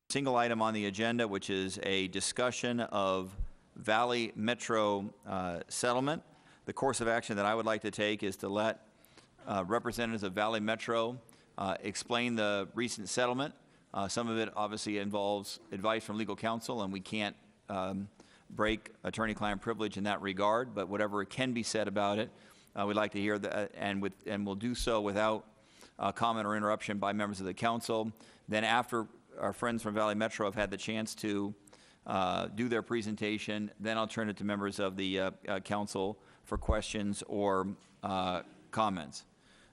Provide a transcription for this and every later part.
single item on the agenda, which is a discussion of Valley Metro settlement. The course of action that I would like to take is to let representatives of Valley Metro explain the recent settlement. Some of it obviously involves advice from legal counsel, and we can't break attorney-client privilege in that regard, but whatever can be said about it, we'd like to hear that, and we'll do so without comment or interruption by members of the council. Then after our friends from Valley Metro have had the chance to do their presentation, then I'll turn it to members of the council for questions or comments.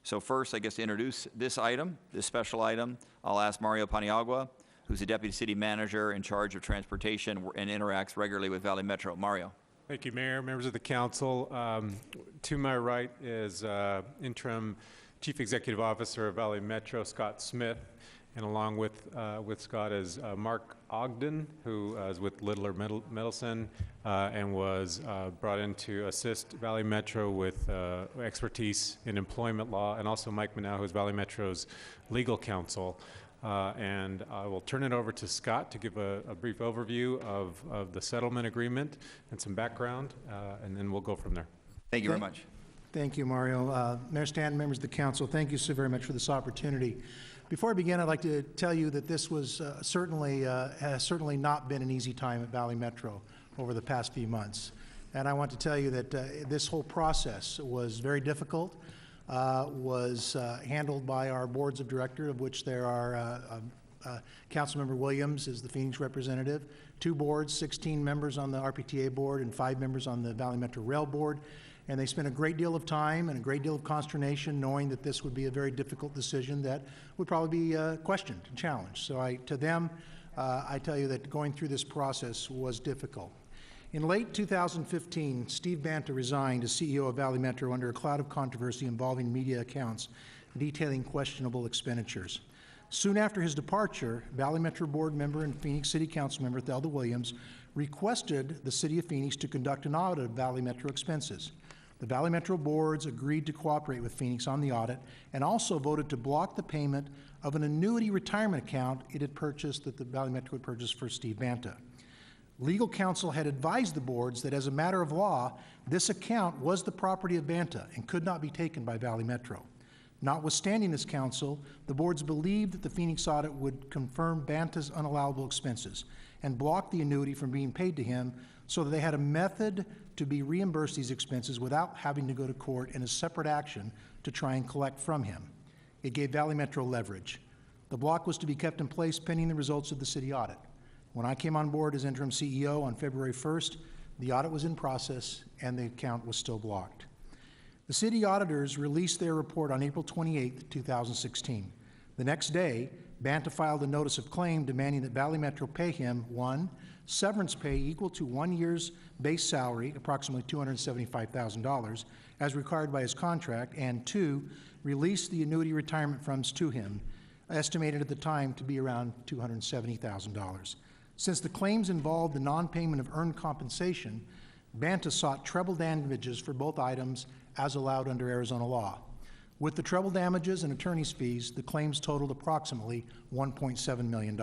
So first, I guess to introduce this item, this special item, I'll ask Mario Paniagua, who's the Deputy City Manager in charge of transportation and interacts regularly with Valley Metro. Mario. Thank you, Mayor, members of the council. To my right is Interim Chief Executive Officer of Valley Metro, Scott Smith, and along with Scott is Mark Ogden, who is with Littler Middleton and was brought in to assist Valley Metro with expertise in employment law, and also Mike Manow, who is Valley Metro's legal counsel. And I will turn it over to Scott to give a brief overview of the settlement agreement and some background, and then we'll go from there. Thank you very much. Thank you, Mario. Mayor Stanton, members of the council, thank you so very much for this opportunity. Before I begin, I'd like to tell you that this was has certainly not been an easy time at Valley Metro over the past few months. And I want to tell you that this whole process was very difficult, was handled by our boards of directors, of which there are Councilmember Williams is the Phoenix representative, 2 boards, 16 members on the RPTA board, and 5 members on the Valley Metro Rail board. And they spent a great deal of time and a great deal of consternation knowing that this would be a very difficult decision that would probably be questioned and challenged. So to them, I tell you that going through this process was difficult. In late 2015, Steve Banta resigned as CEO of Valley Metro under a cloud of controversy involving media accounts detailing questionable expenditures. Soon after his departure, Valley Metro board member and Phoenix City Council member Thelda Williams requested the City of Phoenix to conduct an audit of Valley Metro expenses. The Valley Metro boards agreed to cooperate with Phoenix on the audit and also voted to block the payment of an annuity retirement account it had purchased, that the Valley Metro had purchased for Steve Banta. Legal counsel had advised the boards that as a matter of law, this account was the property of Banta and could not be taken by Valley Metro. Notwithstanding this counsel, the boards believed that the Phoenix audit would confirm Banta's unallowable expenses and block the annuity from being paid to him, so that they had a method to be reimbursed these expenses without having to go to court in a separate action to try and collect from him. It gave Valley Metro leverage. The block was to be kept in place pending the results of the city audit. When I came on board as interim CEO on February 1st, the audit was in process and the account was still blocked. The city auditors released their report on April 28, 2016. The next day, Banta filed a notice of claim demanding that Valley Metro pay him 1, severance pay equal to 1 year's base salary, approximately $275,000, as required by his contract, and 2, release the annuity retirement funds to him, estimated at the time to be around $270,000. Since the claims involved the non-payment of earned compensation, Banta sought treble damages for both items as allowed under Arizona law. With the treble damages and attorney's fees, the claims totaled approximately $1.7 million.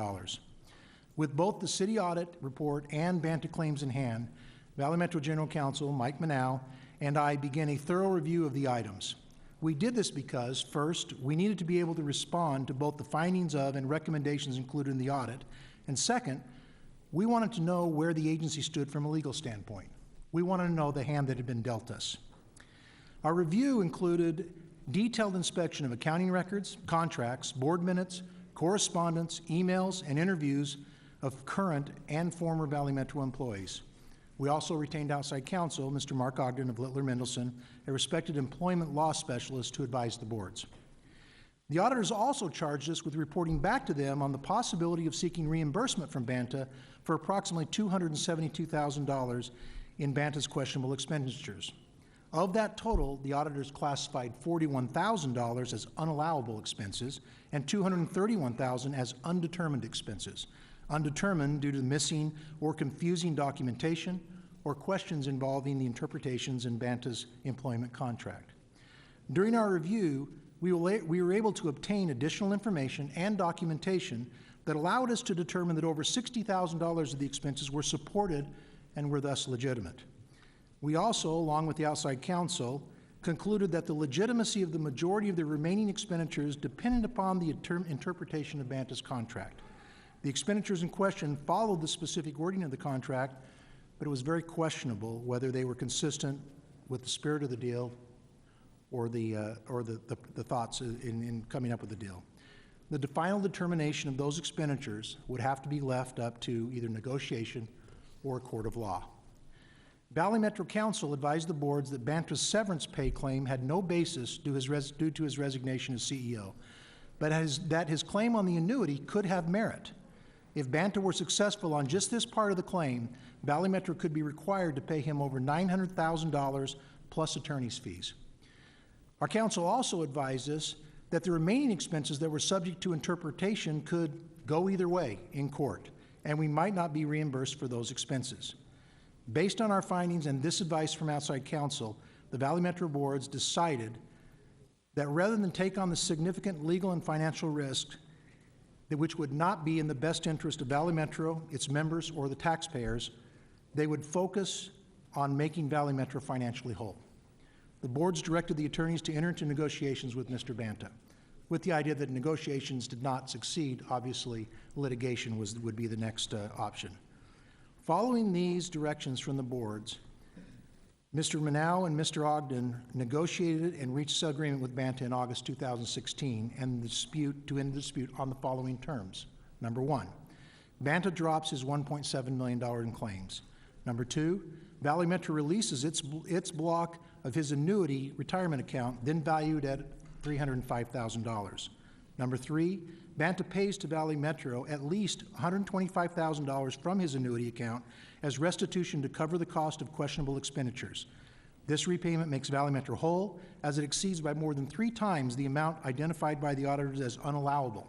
With both the city audit report and Banta claims in hand, Valley Metro General Counsel Mike Manow and I began a thorough review of the items. We did this because, first, we needed to be able to respond to both the findings of and recommendations included in the audit, and second, we wanted to know where the agency stood from a legal standpoint. We wanted to know the hand that had been dealt us. Our review included detailed inspection of accounting records, contracts, board minutes, correspondence, emails, and interviews of current and former Valley Metro employees. We also retained outside counsel, Mr. Mark Ogden of Littler Mendelson, a respected employment law specialist, to advise the boards. The auditors also charged us with reporting back to them on the possibility of seeking reimbursement from Banta for approximately $272,000 in Banta's questionable expenditures. Of that total, the auditors classified $41,000 as unallowable expenses and $231,000 as undetermined expenses. Undetermined due to missing or confusing documentation or questions involving the interpretations in Banta's employment contract. During our review, we were able to obtain additional information and documentation that allowed us to determine that over $60,000 of the expenses were supported and were thus legitimate. We also, along with the outside counsel, concluded that the legitimacy of the majority of the remaining expenditures depended upon the interpretation of Banta's contract. The expenditures in question followed the specific wording of the contract, but it was very questionable whether they were consistent with the spirit of the deal or the thoughts in coming up with the deal. The final determination of those expenditures would have to be left up to either negotiation or a court of law. Valley Metro Council advised the boards that Banta's severance pay claim had no basis due to his resignation as CEO, but that his claim on the annuity could have merit. If Banta were successful on just this part of the claim, Valley Metro could be required to pay him over $900,000 plus attorney's fees. Our counsel also advised us that the remaining expenses that were subject to interpretation could go either way in court, and we might not be reimbursed for those expenses. Based on our findings and this advice from outside counsel, the Valley Metro boards decided that rather than take on the significant legal and financial risk which would not be in the best interest of Valley Metro, its members, or the taxpayers, they would focus on making Valley Metro financially whole. The boards directed the attorneys to enter into negotiations with Mr. Banta, with the idea that negotiations did not succeed. Obviously, litigation would be the next option. Following these directions from the boards, Mr. Manow and Mr. Ogden negotiated and reached an agreement with Banta in August 2016 to end the dispute on the following terms. Number one, Banta drops his $1.7 million in claims. Number two, Valley Metro releases its block of his annuity retirement account, then valued at $305,000. Number three, Banta pays to Valley Metro at least $125,000 from his annuity account as restitution to cover the cost of questionable expenditures. This repayment makes Valley Metro whole, as it exceeds by more than 3 times the amount identified by the auditors as unallowable,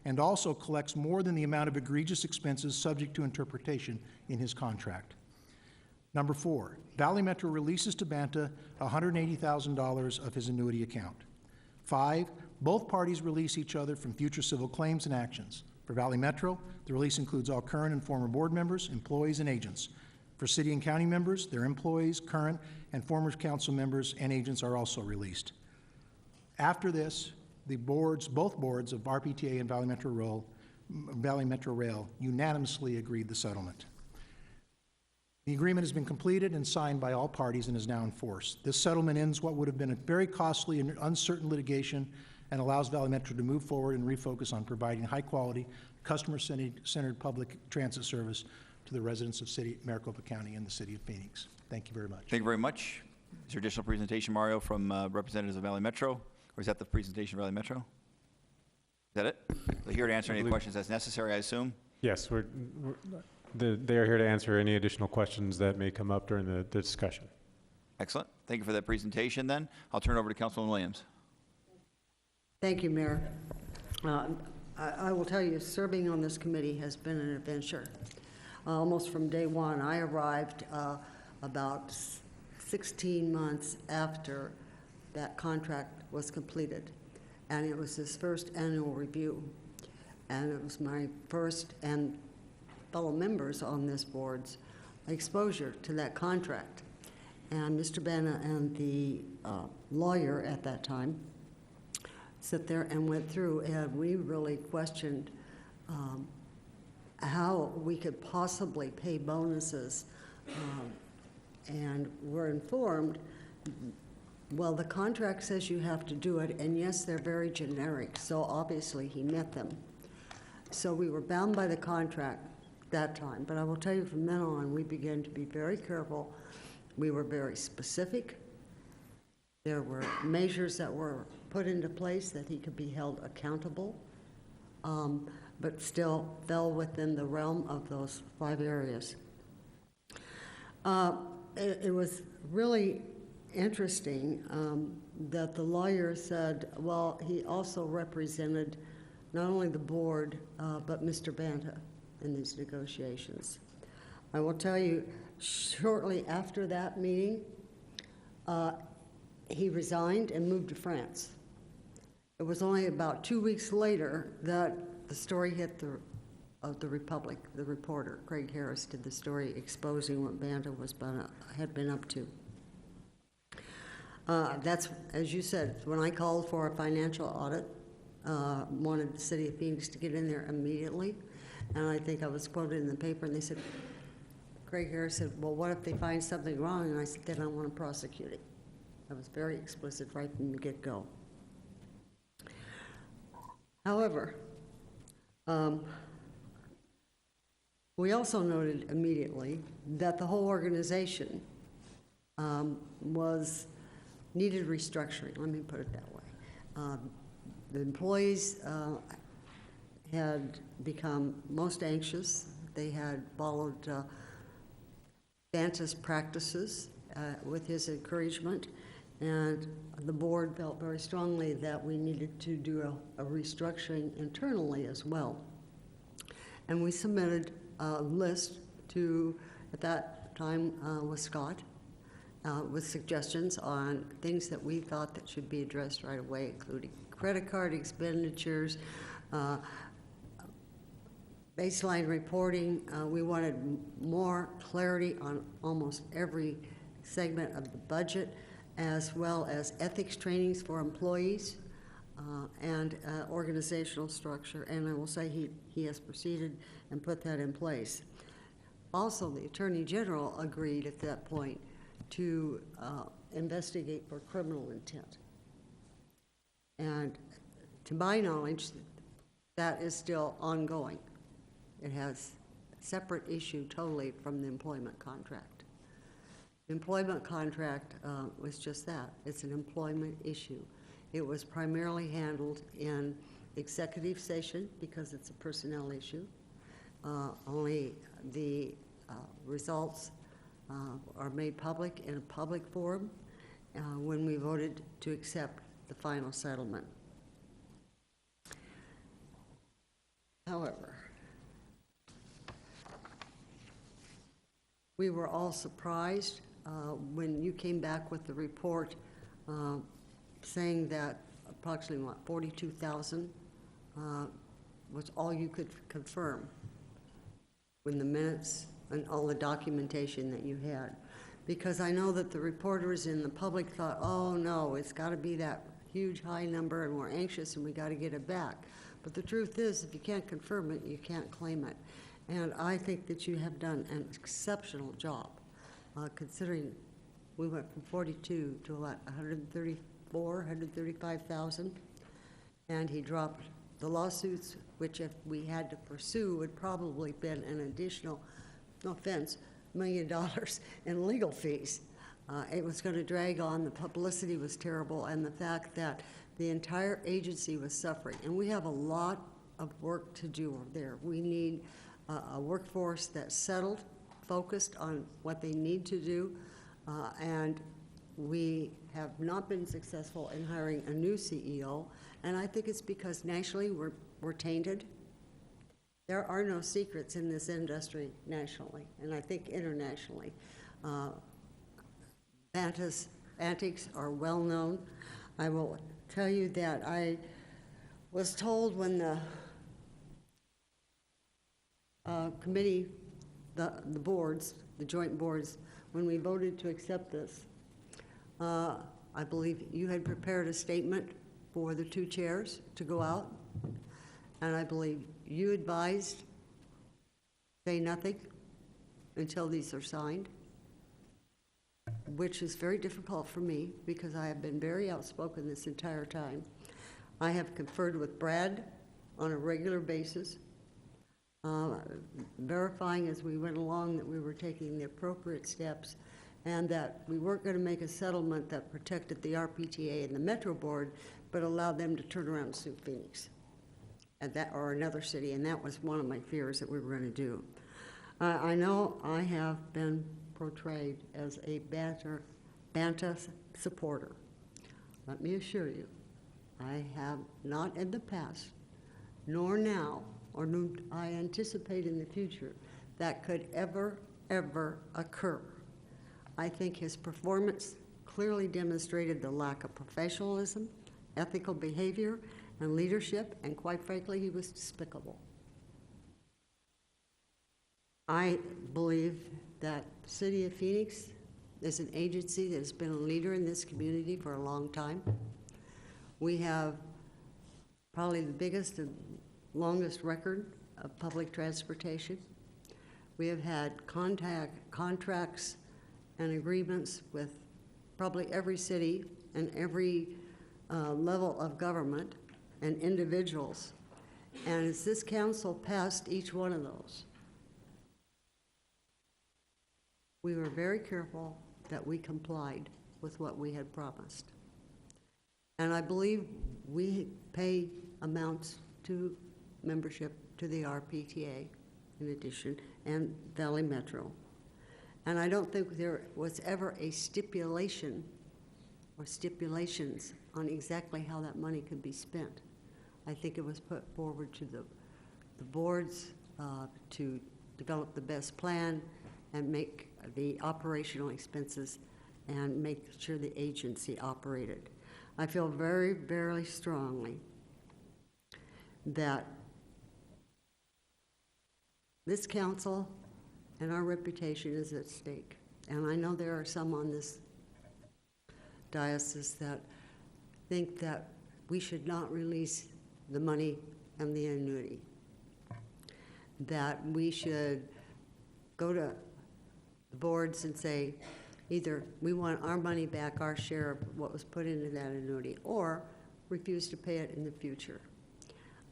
and also collects more than the amount of egregious expenses subject to interpretation in his contract. Number 4, Valley Metro releases to Banta $180,000 of his annuity account. 5, both parties release each other from future civil claims and actions. For Valley Metro, the release includes all current and former board members, employees, and agents. For city and county members, their employees, current and former council members, and agents are also released. After this, both boards of RPTA and Valley Metro Rail unanimously agreed the settlement. The agreement has been completed and signed by all parties and is now in force. This settlement ends what would have been a very costly and uncertain litigation and allows Valley Metro to move forward and refocus on providing high-quality, customer-centered public transit service to the residents of Maricopa County and the city of Phoenix. Thank you very much. Thank you very much. Is there additional presentation, Mario, from representatives of Valley Metro? Or is that the presentation of Valley Metro? Is that it? They're here to answer any questions as necessary, I assume? Yes, they are here to answer any additional questions that may come up during the discussion. Excellent. Thank you for that presentation, then. I'll turn it over to Councilman Williams. Thank you, Mayor. I will tell you, serving on this committee has been an adventure. Almost from day one, I arrived about 16 months after that contract was completed, and it was his first annual review, and it was my first and fellow members on this board's exposure to that contract. And Mr. Banta and the lawyer at that time sat there and went through, and we really questioned how we could possibly pay bonuses, and were informed, well, the contract says you have to do it, and yes, they're very generic, so obviously he met them. So we were bound by the contract that time, but I will tell you from then on, we began to be very careful. We were very specific. There were measures that were put into place that he could be held accountable, but still fell within the realm of those 5 areas. It was really interesting that the lawyer said, well, he also represented not only the board, but Mr. Banta in these negotiations. I will tell you, shortly after that meeting, he resigned and moved to France. It was only about 2 weeks later that the story hit the of the Republic, the reporter, Craig Harris, did the story exposing what Banta had been up to. That's, as you said, when I called for a financial audit, wanted the city of Phoenix to get in there immediately, and I think I was quoted in the paper, and they said, Craig Harris said, well, what if they find something wrong? And I said, then I want to prosecute it. I was very explicit right from the get-go. However, we also noted immediately that the whole organization needed restructuring, let me put it that way. The employees had become most anxious. They had followed Banta's practices with his encouragement, and the board felt very strongly that we needed to do a restructuring internally as well. And we submitted a list to, at that time, with Scott, with suggestions on things that we thought that should be addressed right away, including credit card expenditures, baseline reporting. We wanted more clarity on almost every segment of the budget, as well as ethics trainings for employees and organizational structure. And I will say he has proceeded and put that in place. Also, the Attorney General agreed at that point to investigate for criminal intent. And to my knowledge, that is still ongoing. It has a separate issue totally from the employment contract. The employment contract was just that. It's an employment issue. It was primarily handled in executive session because it's a personnel issue. Only the results are made public in a public forum when we voted to accept the final settlement. However, we were all surprised when you came back with the report saying that approximately, what, 42,000 was all you could confirm in the minutes and all the documentation that you had. Because I know that the reporters in the public thought, oh no, it's got to be that huge high number and we're anxious and we got to get it back. But the truth is, if you can't confirm it, you can't claim it. And I think that you have done an exceptional job, considering we went from 42 to what, 134, 135,000, and he dropped the lawsuits, which if we had to pursue would probably been an additional, no offense, $1 million in legal fees. It was going to drag on. The publicity was terrible, and the fact that the entire agency was suffering. And we have a lot of work to do over there. We need a workforce that's settled, focused on what they need to do, and we have not been successful in hiring a new CEO, and I think it's because nationally we're tainted. There are no secrets in this industry nationally, and I think internationally. Banta's antics are well known. I will tell you that I was told when the committee, the boards, the joint boards, when we voted to accept this, I believe you had prepared a statement for the two chairs to go out, and I believe you advised say nothing until these are signed, which is very difficult for me because I have been very outspoken this entire time. I have conferred with Brad on a regular basis, verifying as we went along that we were taking the appropriate steps and that we weren't going to make a settlement that protected the RPTA and the Metro Board, but allowed them to turn around and sue Phoenix and that, or another city, and that was one of my fears that we were going to do. I know I have been portrayed as a Banta supporter. Let me assure you, I have not in the past, nor now, or nor I anticipate in the future, that could ever occur. I think his performance clearly demonstrated the lack of professionalism, ethical behavior, and leadership, and quite frankly, he was despicable. I believe that the City of Phoenix is an agency that has been a leader in this community for a long time. We have probably the biggest and longest record of public transportation. We have had contracts and agreements with probably every city and every level of government and individuals. And as this council passed each one of those, we were very careful that we complied with what we had promised. And I believe we pay amounts to membership to the RPTA in addition, and Valley Metro. And I don't think there was ever a stipulation or stipulations on exactly how that money could be spent. I think it was put forward to the boards to develop the best plan and make the operational expenses and make sure the agency operated. I feel very, very strongly that this council and our reputation is at stake. And I know there are some on this diocese that think that we should not release the money and the annuity, that we should go to the boards and say, either we want our money back, our share of what was put into that annuity, or refuse to pay it in the future.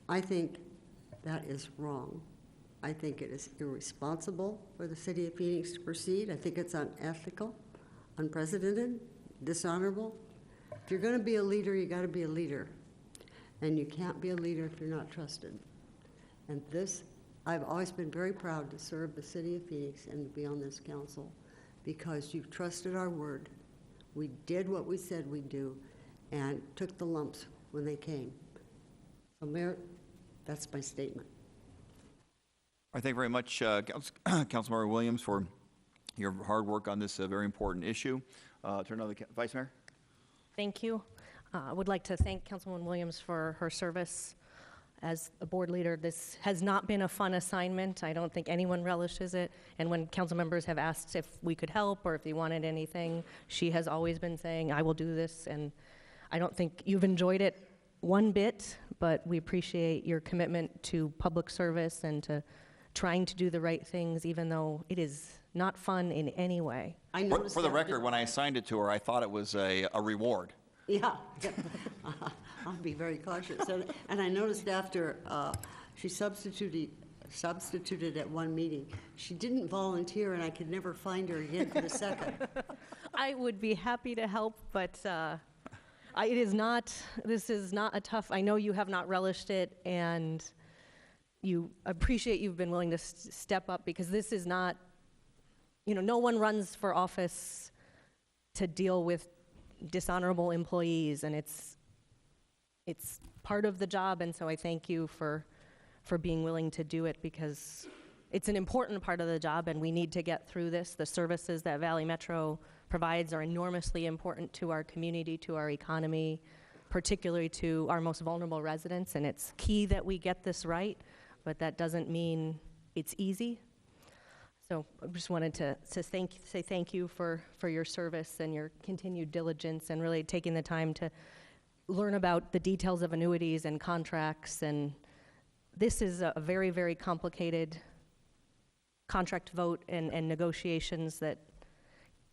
I think that is wrong. I think it is irresponsible for the City of Phoenix to proceed. I think it's unethical, unprecedented, dishonorable. If you're going to be a leader, you got to be a leader. And you can't be a leader if you're not trusted. And this, I've always been very proud to serve the City of Phoenix and to be on this council, because you've trusted our word. We did what we said we'd do and took the lumps when they came. So, Mayor, that's my statement. I thank very much, Councilmember Williams, for your hard work on this very important issue. Turn to the Vice Mayor. Thank you. I would like to thank Councilwoman Williams for her service as a board leader. This has not been a fun assignment. I don't think anyone relishes it. And when council members have asked if we could help or if they wanted anything, she has always been saying, I will do this. And I don't think you've enjoyed it one bit, but we appreciate your commitment to public service and to trying to do the right things, even though it is not fun in any way. I noticed For the that- record, when I assigned it to her, I thought it was a reward. Yeah, I'll be very cautious. And I noticed after she substituted at one meeting, she didn't volunteer, and I could never find her again for the second. I would be happy to help, but this is not a tough, I know you have not relished it, and you appreciate you've been willing to step up, because this is not, no one runs for office to deal with dishonorable employees, and it's part of the job. And so I thank you for being willing to do it, because it's an important part of the job and we need to get through this. The services that Valley Metro provides are enormously important to our community, to our economy, particularly to our most vulnerable residents, and it's key that we get this right, but that doesn't mean it's easy. So I just wanted to say thank you for your service and your continued diligence, and really taking the time to learn about the details of annuities and contracts. And this is a very, very complicated contract vote and negotiations that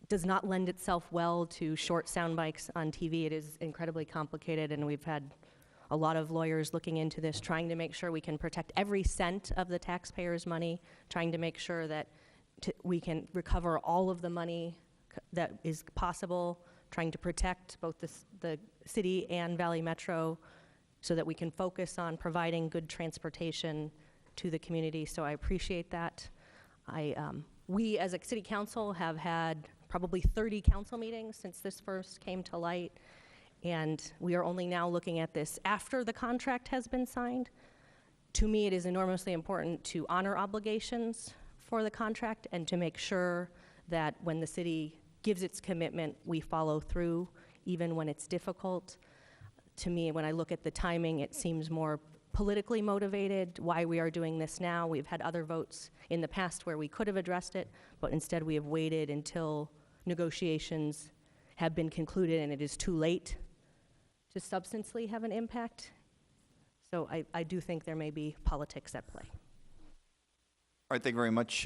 does not lend itself well to short sound bites on TV. It is incredibly complicated, and we've had a lot of lawyers looking into this, trying to make sure we can protect every cent of the taxpayers' money, trying to make sure that we can recover all of the money that is possible, trying to protect both the city and Valley Metro so that we can focus on providing good transportation to the community. So I appreciate that. We as a city council have had probably 30 council meetings since this first came to light, and we are only now looking at this after the contract has been signed. To me, it is enormously important to honor obligations for the contract and to make sure that when the city gives its commitment, we follow through, even when it's difficult. To me, when I look at the timing, it seems more politically motivated, why we are doing this now. We've had other votes in the past where we could have addressed it, but instead we have waited until negotiations have been concluded and it is too late to substantially have an impact. So I do think there may be politics at play. All right, thank you very much,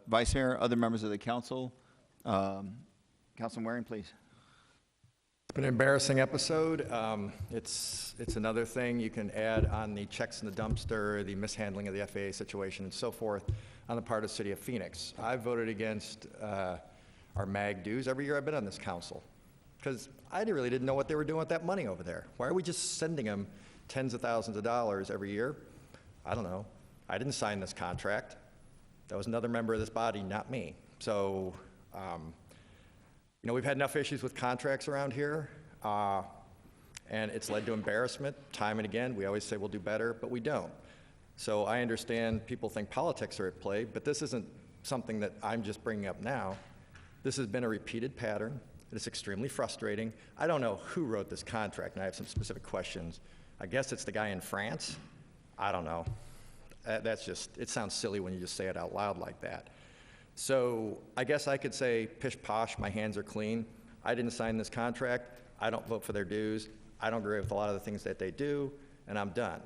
Vice Mayor. Other members of the council? Councilman Waring, please. It's been an embarrassing episode. It's another thing you can add on the checks in the dumpster, the mishandling of the FAA situation, and so forth on the part of the city of Phoenix. I've voted against our MAG dues every year I've been on this council because I really didn't know what they were doing with that money over there. Why are we just sending them tens of thousands of dollars every year? I don't know. I didn't sign this contract. That was another member of this body, not me. So, you know, we've had enough issues with contracts around here, and it's led to embarrassment time and again. We always say we'll do better, but we don't. So I understand people think politics are at play, but this isn't something that I'm just bringing up now. This has been a repeated pattern. It's extremely frustrating. I don't know who wrote this contract, and I have some specific questions. I guess it's the guy in France. I don't know. That's just, it sounds silly when you just say it out loud like that. So I guess I could say, pish posh, my hands are clean. I didn't sign this contract. I don't vote for their dues. I don't agree with a lot of the things that they do, and I'm done.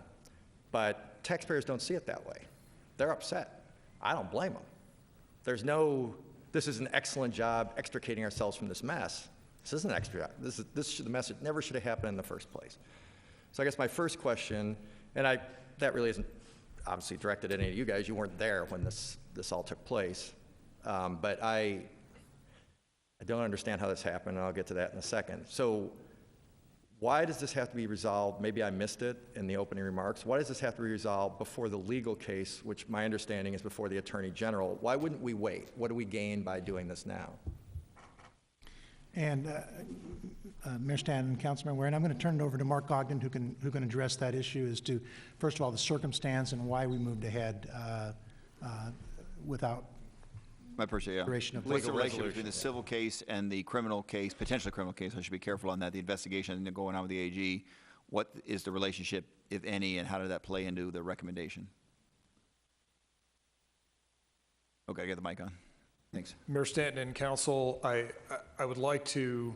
But taxpayers don't see it that way. They're upset. I don't blame them. There's no, this is an excellent job extricating ourselves from this mess. This isn't an extra, the mess never should have happened in the first place. So I guess my first question, and that really isn't obviously directed at any of you guys. You weren't there when this all took place. But I don't understand how this happened, and I'll get to that in a second. So why does this have to be resolved? Maybe I missed it in the opening remarks. Why does this have to be resolved before the legal case, which my understanding is before the Attorney General? Why wouldn't we wait? What do we gain by doing this now? And Mayor Stanton and Councilman Waring, I'm going to turn it over to Mark Ogden, who can address that issue as to, first of all, the circumstance and why we moved ahead without I appreciate it. duration of What's the legal relationship between the civil case and the criminal case, potentially criminal case? I should be careful on that. The investigation going on with the AG. What is the relationship, if any, and how did that play into the recommendation? Okay, get the mic on. Thanks. Mayor Stanton and Council, I would like to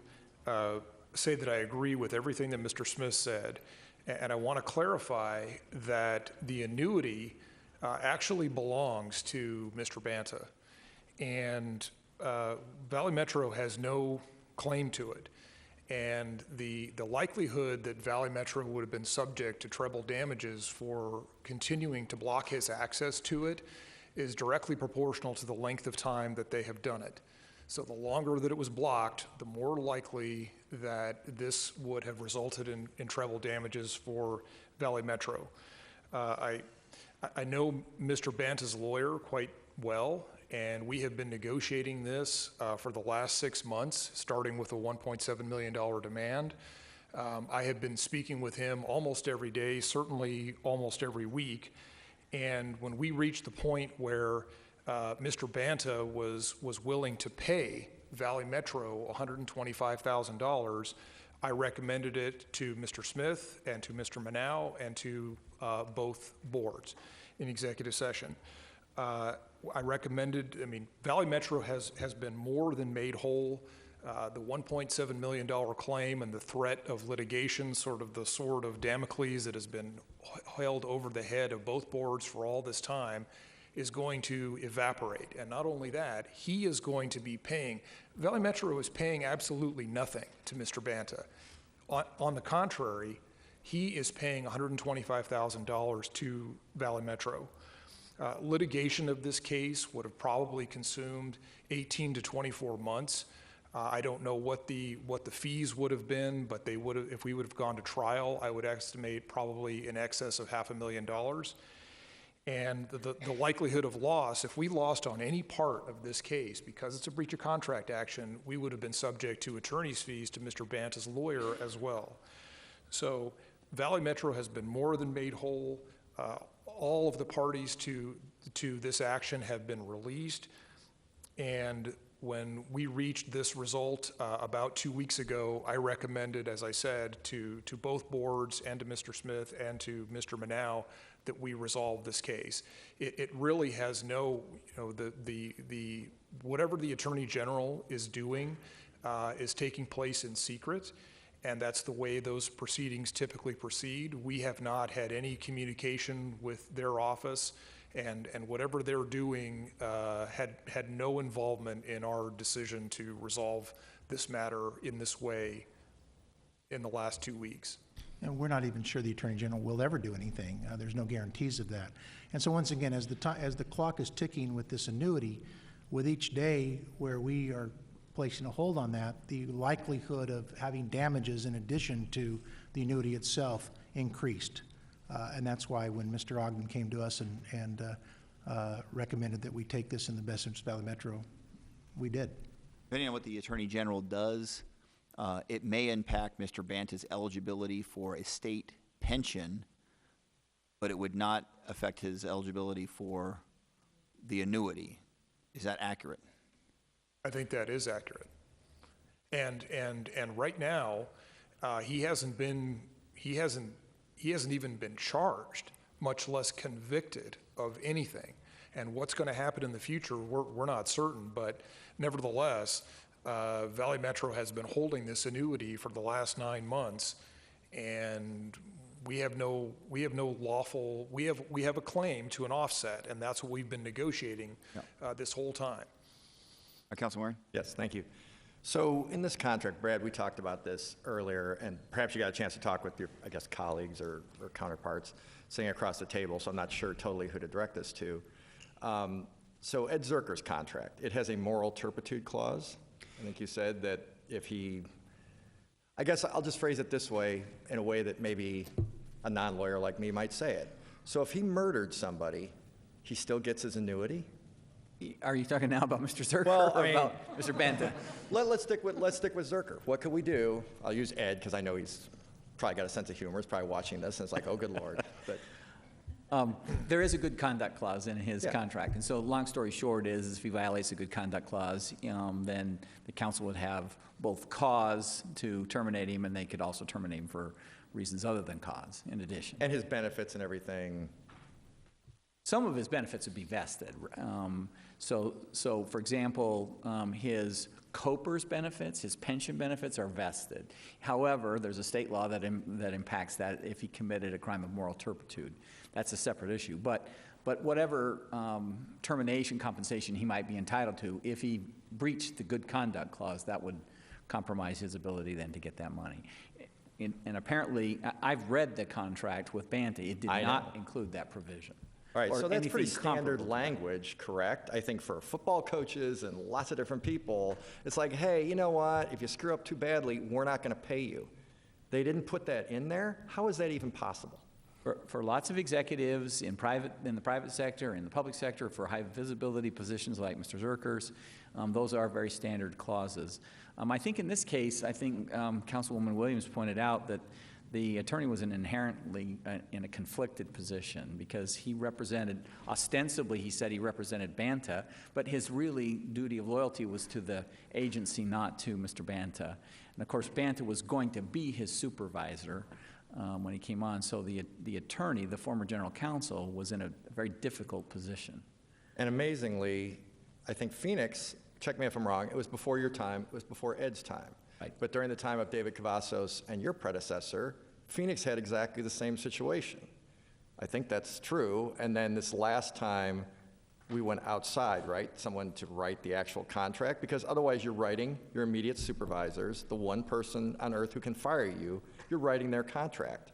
say that I agree with everything that Mr. Smith said, and I want to clarify that the annuity actually belongs to Mr. Banta, and Valley Metro has no claim to it. And the likelihood that Valley Metro would have been subject to treble damages for continuing to block his access to it is directly proportional to the length of time that they have done it. So the longer that it was blocked, the more likely that this would have resulted in treble damages for Valley Metro. I know Mr. Banta's lawyer quite well, and we have been negotiating this for the last 6 months, starting with a $1.7 million demand. I have been speaking with him almost every day, certainly almost every week. And when we reached the point where Mr. Banta was willing to pay Valley Metro $125,000, I recommended it to Mr. Smith and to Mr. Manow and to both boards in executive session. I recommended, Valley Metro has been more than made whole. The $1.7 million claim and the threat of litigation, sort of the sword of Damocles that has been held over the head of both boards for all this time, is going to evaporate. And not only that, he is going to be paying, Valley Metro is paying absolutely nothing to Mr. Banta. On the contrary, he is paying $125,000 to Valley Metro. Litigation of this case would have probably consumed 18 to 24 months. I don't know what the fees would have been, but they would have, if we would have gone to trial, I would estimate probably in excess of $500,000. And the likelihood of loss, if we lost on any part of this case, because it's a breach of contract action, we would have been subject to attorney's fees to Mr. Banta's lawyer as well. So Valley Metro has been more than made whole. All of the parties to this action have been released, and when we reached this result about 2 weeks ago, I recommended, as I said, to both boards and to Mr. Smith and to Mr. Manow that we resolve this case. It really has no, whatever the Attorney General is doing is taking place in secret, and that's the way those proceedings typically proceed. We have not had any communication with their office, and whatever they're doing had no involvement in our decision to resolve this matter in this way in the last 2 weeks. And we're not even sure the Attorney General will ever do anything. There's no guarantees of that. And so once again, as the clock is ticking with this annuity, with each day where we are placing a hold on that, the likelihood of having damages in addition to the annuity itself increased. And that's why when Mr. Ogden came to us and recommended that we take this in the best interest of Valley Metro, we did. Depending on what the Attorney General does, it may impact Mr. Banta's eligibility for a state pension, but it would not affect his eligibility for the annuity. Is that accurate? I think that is accurate. And right now, he hasn't even been charged, much less convicted of anything. And what's going to happen in the future, we're not certain, but nevertheless, Valley Metro has been holding this annuity for the last 9 months, and we have a claim to an offset, and that's what we've been negotiating this whole time. Councilman Warren? Yes, thank you. So in this contract, Brad, we talked about this earlier, and perhaps you got a chance to talk with your, I guess, colleagues or counterparts sitting across the table, so I'm not sure totally who to direct this to. So Ed Zerker's contract, it has a moral turpitude clause. I think you said that if he, I guess I'll just phrase it this way, in a way that maybe a non-lawyer like me might say it. So if he murdered somebody, he still gets his annuity? Are you talking now about Mr. Zerker Well, I or mean, about Mr. Banta? Let's stick with Zerker. What could we do? I'll use Ed because I know he's probably got a sense of humor. He's probably watching this and it's like, oh, good Lord. But There is a good conduct clause in his Yeah. contract. And so long story short is if he violates a good conduct clause, then the council would have both cause to terminate him and they could also terminate him for reasons other than cause in addition. and his benefits and everything. Some of his benefits would be vested. So for example, his COPERS benefits, his pension benefits are vested. However, there's a state law that impacts that if he committed a crime of moral turpitude. That's a separate issue. But whatever termination compensation he might be entitled to, if he breached the good conduct clause, that would compromise his ability then to get that money. And apparently, I've read the contract with Banta. It did I not know. include that provision. All right, or so that's pretty anything standard comparable to that. language, correct? I think for football coaches and lots of different people, it's like, hey, you know what? If you screw up too badly, we're not going to pay you. They didn't put that in there? How is that even possible? For lots of executives in the private sector, in the public sector, for high visibility positions like Mr. Zerker's, those are very standard clauses. I think in this case, Councilwoman Williams pointed out that the attorney was inherently in a conflicted position because he represented, ostensibly he said he represented Banta, but his really duty of loyalty was to the agency, not to Mr. Banta. And of course, Banta was going to be his supervisor when he came on, so the attorney, the former general counsel, was in a very difficult position. And amazingly, I think Phoenix, check me if I'm wrong, it was before your time, it was before Ed's time. Right. But during the time of David Cavazos and your predecessor, Phoenix had exactly the same situation. I think that's true. And then this last time, we went outside, right? Someone to write the actual contract, because otherwise you're writing your immediate supervisors, the one person on earth who can fire you, you're writing their contract.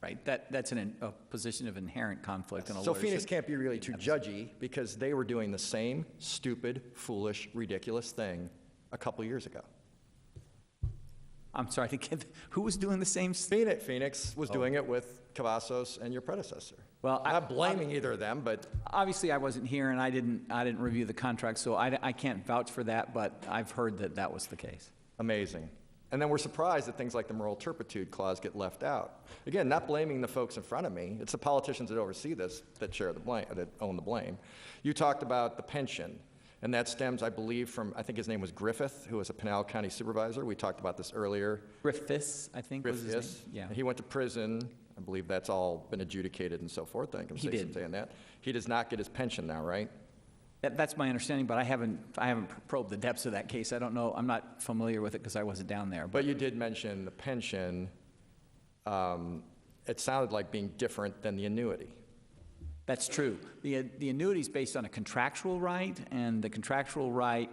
Right? That's a position of inherent conflict. And a So lawyer Phoenix should- can't be really too judgy because they were doing the same stupid, foolish, ridiculous thing a couple years ago. I'm sorry, I didn't get who was doing the same thing? Phoenix was doing it with Cavazos and your predecessor. Well, I'm not blaming either of them, but Obviously, I wasn't here, and I didn't review the contract, so I can't vouch for that, but I've heard that was the case. amazing. And then we're surprised that things like the moral turpitude clause get left out. Again, not blaming the folks in front of me. It's the politicians that oversee this that share the blame, that own the blame. You talked about the pension. And that stems, I believe, from, I think his name was Griffith, who was a Pinal County supervisor. We talked about this earlier. Griffiths, I think was his name. Griffiths. Yeah. He went to prison. I believe that's all been adjudicated and so forth. I think I'm He safe in did. saying that. He does not get his pension now, right? That's my understanding, but I haven't probed the depths of that case. I don't know, I'm not familiar with it because I wasn't down there. But you did mention the pension. It sounded like being different than the annuity. That's true. The annuity is based on a contractual right, and the contractual right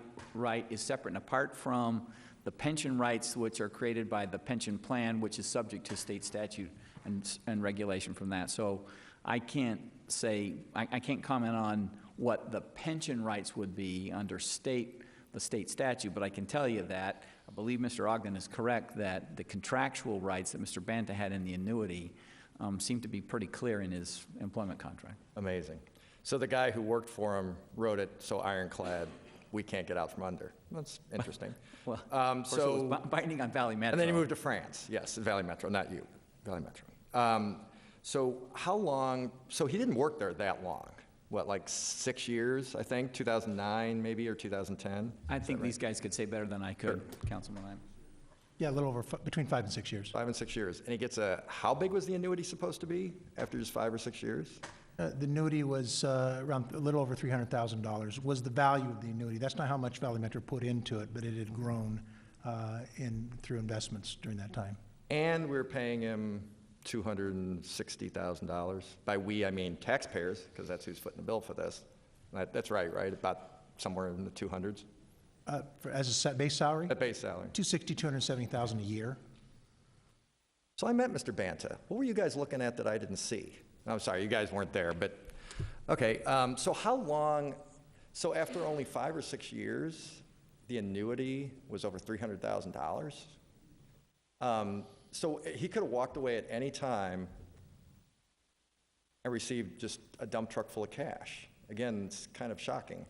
is separate and apart from the pension rights, which are created by the pension plan, which is subject to state statute and regulation from that. So I can't say, I can't comment on what the pension rights would be under the state statute, but I can tell you that I believe Mr. Ogden is correct that the contractual rights that Mr. Banta had in the annuity seem to be pretty clear in his employment contract. Amazing. So the guy who worked for him wrote it so ironclad, we can't get out from under. That's interesting. Well, of course, it was binding on Valley Metro. And then he moved to France. Yes, Valley Metro, not you, Valley Metro. So how long, so he didn't work there that long. What, like 6 years, I think, 2009 maybe, or 2010? I think these guys could say better than I could, Councilman Lamb. Yeah, a little over, between 5 and 6 years. 5 and 6 years. And he gets how big was the annuity supposed to be after just 5 or 6 years? The annuity was around a little over $300,000 was the value of the annuity. That's not how much Valley Metro put into it, but it had grown through investments during that time. And we were paying him $260,000. By we, I mean taxpayers, because that's who's footing the bill for this. That's right? About somewhere in the 200s? As a set base salary? At base salary. $270,000 a year. So I met Mr. Banta. What were you guys looking at that I didn't see? I'm sorry, you guys weren't there, but, okay. So how long, so after only 5 or 6 years, the annuity was over $300,000? So he could have walked away at any time and received just a dump truck full of cash. Again, it's kind of shocking.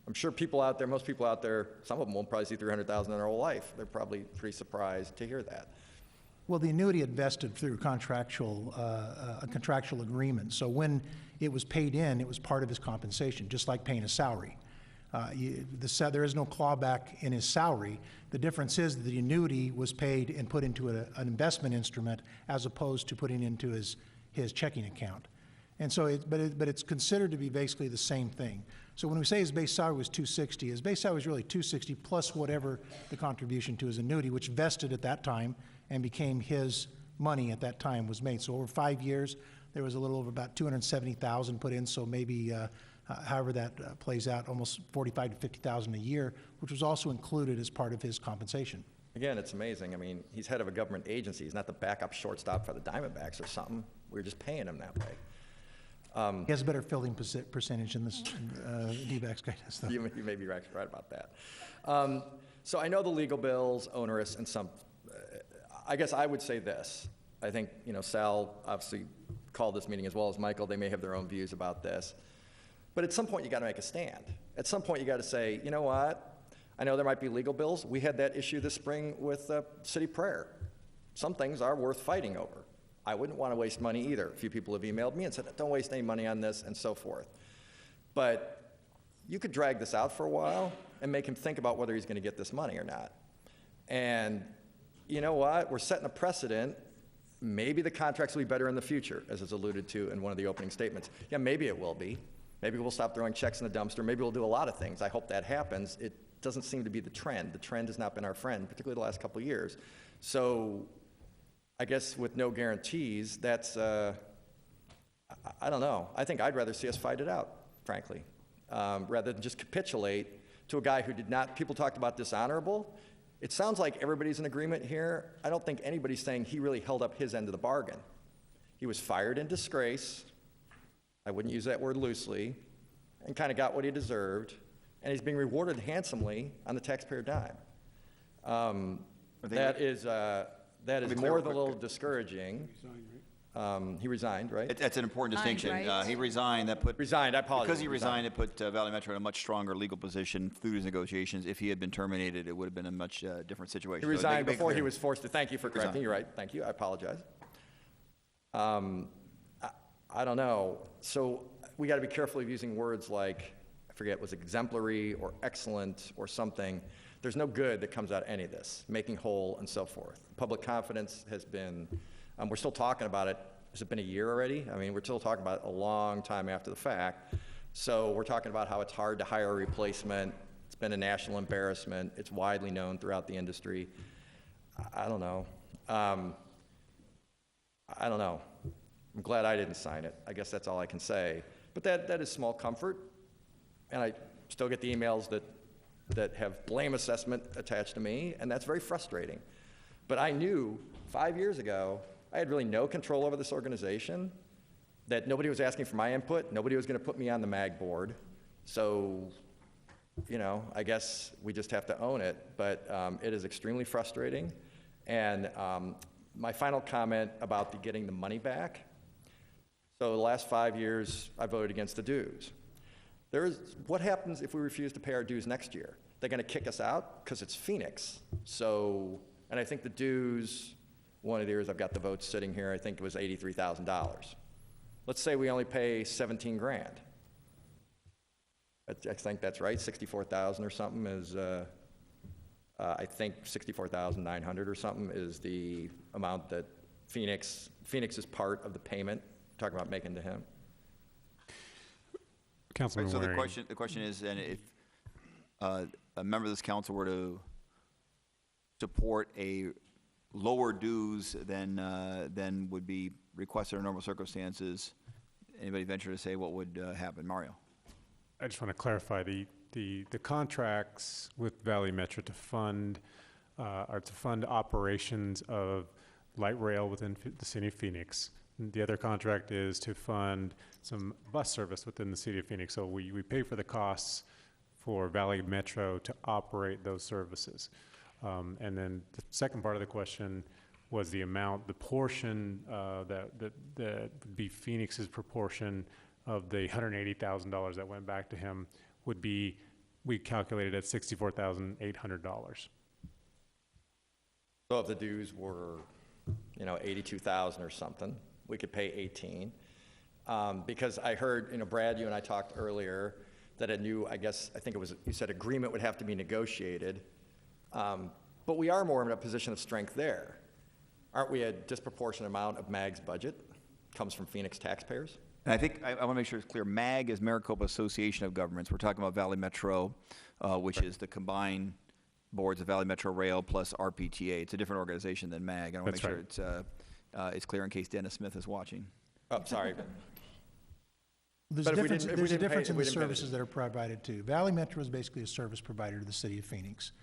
I'm sure people out there, most people out there, some of them won't probably see $300,000 in their whole life. They're probably pretty surprised to hear that. Well, the annuity had vested through a contractual agreement. So when it was paid in, it was part of his compensation, just like paying a salary. There is no clawback in his salary. The difference is that the annuity was paid and put into an investment instrument as opposed to putting into his checking account. And so, but it's considered to be basically the same thing. So when we say his base salary was $260, his base salary was really $260 plus whatever the contribution to his annuity, which vested at that time and became his money at that time was made. So over 5 years, there was a little over about $270,000 put in. So maybe, however that plays out, almost $45,000 to $50,000 a year, which was also included as part of his compensation. Again, it's amazing. I mean, he's head of a government agency. He's not the backup shortstop for the Diamondbacks or something. We're just paying him that way. He has a better fielding percentage than this D-backs guy does, though. You may be right about that. So I know the legal bill's onerous and some, I guess I would say this. I think, Sal obviously called this meeting as well as Michael. They may have their own views about this. But at some point, you got to make a stand. At some point, you got to say, you know what? I know there might be legal bills. We had that issue this spring with City Prayer. Some things are worth fighting over. I wouldn't want to waste money either. A few people have emailed me and said, don't waste any money on this, and so forth. But you could drag this out for a while and make him think about whether he's going to get this money or not. And you know what? We're setting a precedent. Maybe the contracts will be better in the future, as is alluded to in one of the opening statements. Yeah, maybe it will be. Maybe we'll stop throwing checks in the dumpster. Maybe we'll do a lot of things. I hope that happens. It doesn't seem to be the trend. The trend has not been our friend, particularly the last couple of years. So I guess with no guarantees, that's, I don't know. I think I'd rather see us fight it out, frankly, rather than just capitulate to a guy who did not, people talked about dishonorable. It sounds like everybody's in agreement here. I don't think anybody's saying he really held up his end of the bargain. He was fired in disgrace. I wouldn't use that word loosely, and kind of got what he deserved, and he's being rewarded handsomely on the taxpayer dime. That is more than a little discouraging. He resigned, right? That's an important distinction. Right. He resigned. That put Resigned, I apologize. Because he resigned, it put Valley Metro in a much stronger legal position through his negotiations. If he had been terminated, it would have been a much different situation. He resigned So make it before he clear. was forced to. Thank you for correcting. Resigned. You're right. Thank you. I apologize. I don't know. So we got to be careful of using words like I forget, was exemplary or excellent or something. There's no good that comes out of any of this, making whole and so forth. Public confidence has been, we're still talking about it. Has it been a year already? I mean, we're still talking about it a long time after the fact. So we're talking about how it's hard to hire a replacement. It's been a national embarrassment. It's widely known throughout the industry. I don't know. I don't know. I'm glad I didn't sign it. I guess that's all I can say. But that is small comfort. And I still get the emails that have blame assessment attached to me, and that's very frustrating. But I knew 5 years ago I had really no control over this organization, that nobody was asking for my input, nobody was going to put me on the MAG board. So, you know, I guess we just have to own it. But it is extremely frustrating. And my final comment about getting the money back. So the last 5 years, I voted against the dues. What happens if we refuse to pay our dues next year? They're going to kick us out because it's Phoenix. So, and I think the dues, one of the years I've got the votes sitting here, I think it was $83,000. Let's say we only pay 17 grand. I think that's right, 64,000 or something is, I think 64,900 or something is the amount that Phoenix is part of the payment, talking about making to him. Councilman So Waring. the question is, and if a member of this council were to support a lower dues than would be requested in normal circumstances, anybody venture to say what would happen? Mario? I just want to clarify the contracts with Valley Metro to fund are to fund operations of light rail within the city of Phoenix. The other contract is to fund some bus service within the city of Phoenix. So we pay for the costs for Valley Metro to operate those services. And then the second part of the question was the amount, the portion that would be Phoenix's proportion of the $180,000 that went back to him would be, we calculated at $64,800. So if the dues were, you know, 82,000 or something, we could pay 18. Because I heard, you know, Brad, you and I talked earlier that a new, I think it was, you said agreement would have to be negotiated. But we are more in a position of strength there. Aren't we a disproportionate amount of MAG's budget comes from Phoenix taxpayers? And I think I want to make sure it's clear. MAG is Maricopa Association of Governments. We're talking about Valley Metro, which is the combined boards of Valley Metro Rail plus RPTA. It's a different organization than MAG. I want to make sure it's clear in case Dennis Smith is watching. Oh, sorry. There's But a if we difference, didn't- if there's we a didn't pay- difference in if we the didn't pay the services that are provided too. Valley Metro is basically a service provider to the city of Phoenix.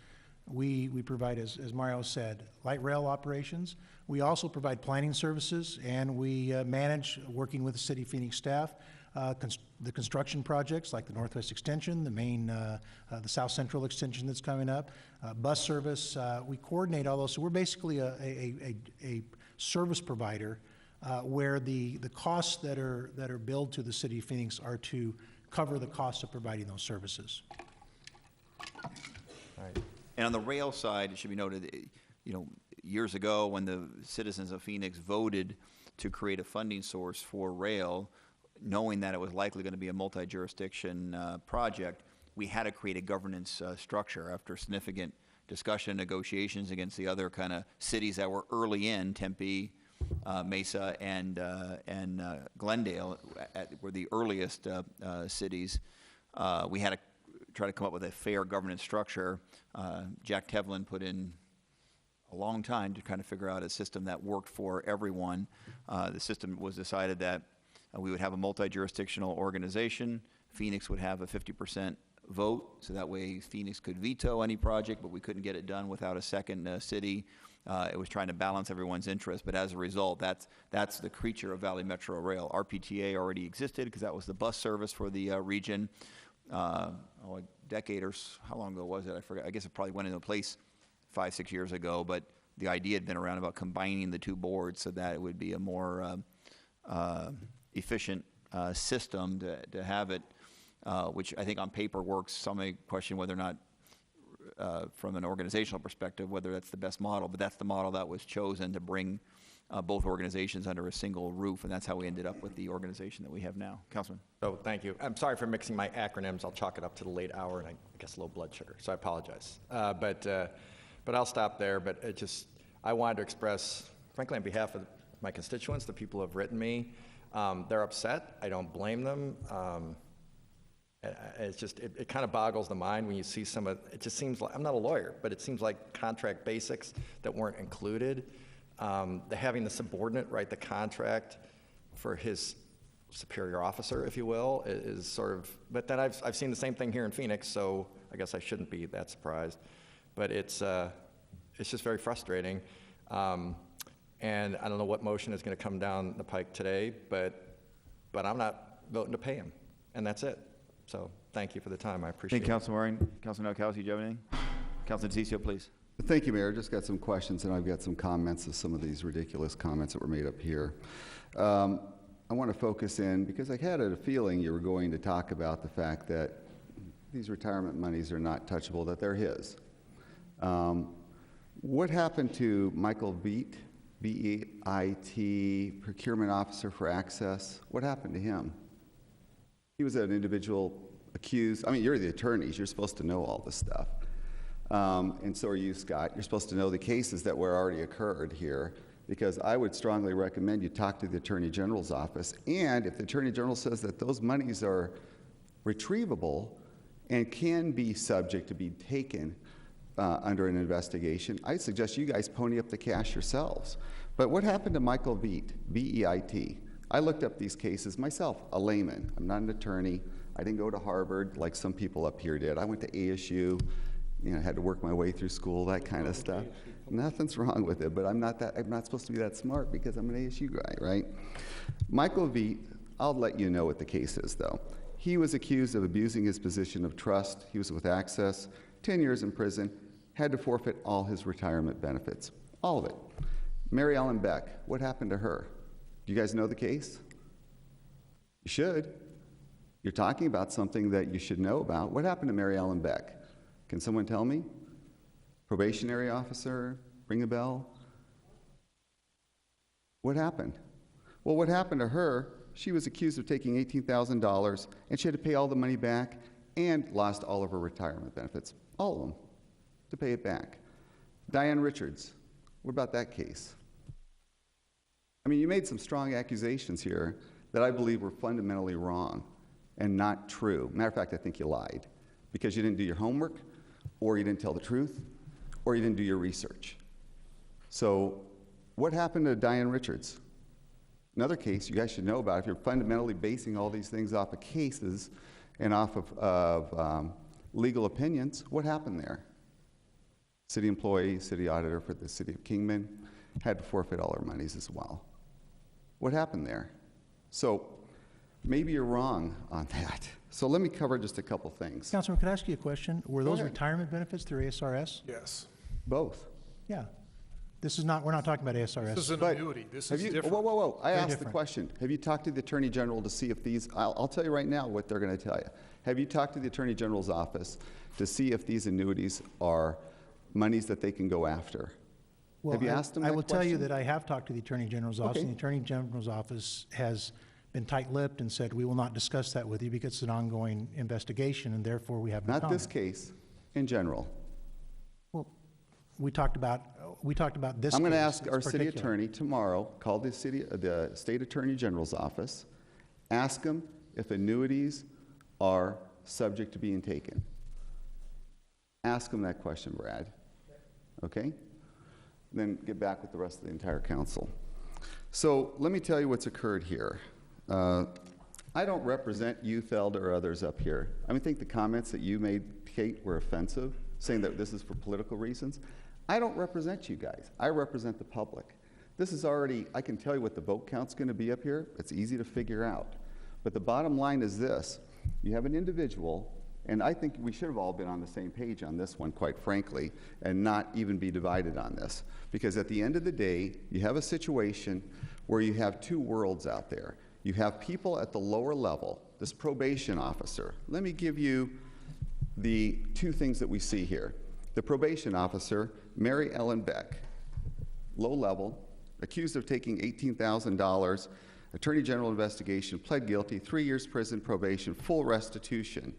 We provide, as Mario said, light rail operations. We also provide planning services, and we manage, working with the city of Phoenix staff, the construction projects like the Northwest Extension, the main, the South Central Extension that's coming up, bus service. We coordinate all those. So we're basically a service provider where the costs that are billed to the city of Phoenix are to cover the cost of providing those services. All right. And on the rail side, it should be noted, you know, years ago when the citizens of Phoenix voted to create a funding source for rail, knowing that it was likely going to be a multi-jurisdiction project, we had to create a governance structure after significant discussion, negotiations against the other kind of cities that were early in, Tempe, Mesa, and Glendale were the earliest cities. We had to try to come up with a fair governance structure. Jack Tevlin put in a long time to kind of figure out a system that worked for everyone. The system was decided that we would have a multi-jurisdictional organization. Phoenix would have a 50% vote, so that way Phoenix could veto any project, but we couldn't get it done without a second city. It was trying to balance everyone's interest, but as a result, that's the creature of Valley Metro Rail. RPTA already existed because that was the bus service for the region. A decade or how long ago was it? I forgot. I guess it probably went into place 5-6 years ago, but the idea had been around about combining the two boards so that it would be a more efficient system to have it, which I think on paper works. Some may question whether or not, from an organizational perspective, whether that's the best model, but that's the model that was chosen to bring both organizations under a single roof, and that's how we ended up with the organization that we have now. Councilman? So, thank you. I'm sorry for mixing my acronyms. I'll chalk it up to the late hour and I guess low blood sugar, so I apologize. But I'll stop there. But I wanted to express, frankly, on behalf of my constituents, the people who have written me, they're upset. I don't blame them. It kind of boggles the mind when you see it just seems like, I'm not a lawyer, but it seems like contract basics that weren't included. Having the subordinate write the contract for his superior officer, if you will, is sort of, but then I've seen the same thing here in Phoenix, so I guess I shouldn't be that surprised. But it's just very frustrating. And I don't know what motion is going to come down the pike today, but I'm not voting to pay him, and that's it. So thank you for the time. I appreciate it. Thank you, Councilman Waring. Councilman Nowakowski, do you have anything? Councilman DeCiccio, please. Thank you, Mayor. Just got some questions, and I've got some comments of some of these ridiculous comments that were made up here. I want to focus in, because I had a feeling you were going to talk about the fact that these retirement monies are not touchable, that they're his. What happened to Michael Veit, V-E-I-T, Procurement Officer for Access? What happened to him? He was an individual accused. I mean, you're the attorneys. You're supposed to know all this stuff. And so are you, Scott. You're supposed to know the cases that were already occurred here, because I would strongly recommend you talk to the Attorney General's office. And if the Attorney General says that those monies are retrievable and can be subject to be taken under an investigation, I suggest you guys pony up the cash yourselves. But what happened to Michael Veit, V-E-I-T? I looked up these cases myself, a layman. I'm not an attorney. I didn't go to Harvard like some people up here did. I went to ASU, had to work my way through school, that kind of stuff. Nothing's wrong with it, but I'm not supposed to be that smart because I'm an ASU guy, right? Michael Veit, I'll let you know what the case is, though. He was accused of abusing his position of trust. He was with Access, 10 years in prison, had to forfeit all his retirement benefits, all of it. Mary Ellen Beck, what happened to her? Do you guys know the case? You should. You're talking about something that you should know about. What happened to Mary Ellen Beck? Can someone tell me? Probationary officer, ring a bell? What happened? Well, what happened to her, she was accused of taking $18,000, and she had to pay all the money back and lost all of her retirement benefits, all of them, to pay it back. Diane Richards, what about that case? I mean, you made some strong accusations here that I believe were fundamentally wrong and not true. Matter of fact, I think you lied because you didn't do your homework, or you didn't tell the truth, or you didn't do your research. So what happened to Diane Richards? Another case you guys should know about. If you're fundamentally basing all these things off of cases and off of legal opinions, what happened there? City employee, city auditor for the city of Kingman, had to forfeit all our monies as well. What happened there? So maybe you're wrong on that. So let me cover just a couple things. Councilman, could I ask you a question? Were those ahead. retirement benefits through ASRS? Yes. Both. Yeah. We're not talking about ASRS. This is an But annuity. This have is you, different. whoa. I asked the different. question. Have you talked to the Attorney General to see if these, I'll tell you right now what they're going to tell you. Have you talked to the Attorney General's office to see if these annuities are monies that they can go after? Well, Have you asked them I that will tell you question? that I have talked to the Attorney General's office, Okay. and the Attorney General's office has been tight-lipped and said, we will not discuss that with you because it's an ongoing investigation, and therefore we have no Not comment. this case, in general. Well, we talked about this I'm going to case ask in our city particular. attorney tomorrow, call the state attorney general's office, ask them if annuities are subject to being taken. Ask them that question, Brad. Okay? Then get back with the rest of the entire council. So let me tell you what's occurred here. I don't represent you, Felder, or others up here. I think the comments that you made, Kate, were offensive, saying that this is for political reasons. I don't represent you guys. I represent the public. This is already, I can tell you what the vote count's going to be up here. It's easy to figure out. But the bottom line is this. You have an individual, and I think we should have all been on the same page on this one, quite frankly, and not even be divided on this. Because at the end of the day, you have a situation where you have two worlds out there. You have people at the lower level, this probation officer. Let me give you the two things that we see here. The probation officer, Mary Ellen Beck, low level, accused of taking $18,000, Attorney General investigation, pled guilty, 3 years prison, probation, full restitution.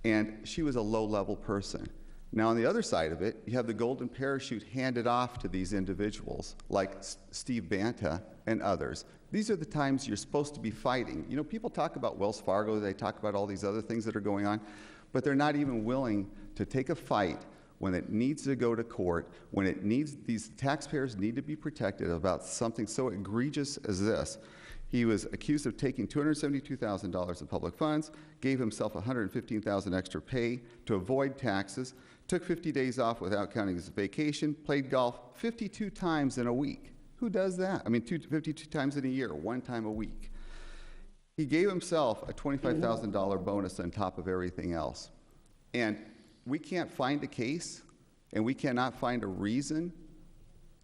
And she was a low-level person. Now, on the other side of it, you have the golden parachute handed off to these individuals, like Steve Banta and others. These are the times you're supposed to be fighting. You know, people talk about Wells Fargo, they talk about all these other things that are going on, but they're not even willing to take a fight when it needs to go to court, when it needs, these taxpayers need to be protected about something so egregious as this. He was accused of taking $272,000 of public funds, gave himself $115,000 extra pay to avoid taxes, took 50 days off without counting his vacation, played golf 52 times in a week. Who does that? I mean, 52 times in a year, 1 time a week. He gave himself a $25,000 bonus on top of everything else. And we can't find a case, and we cannot find a reason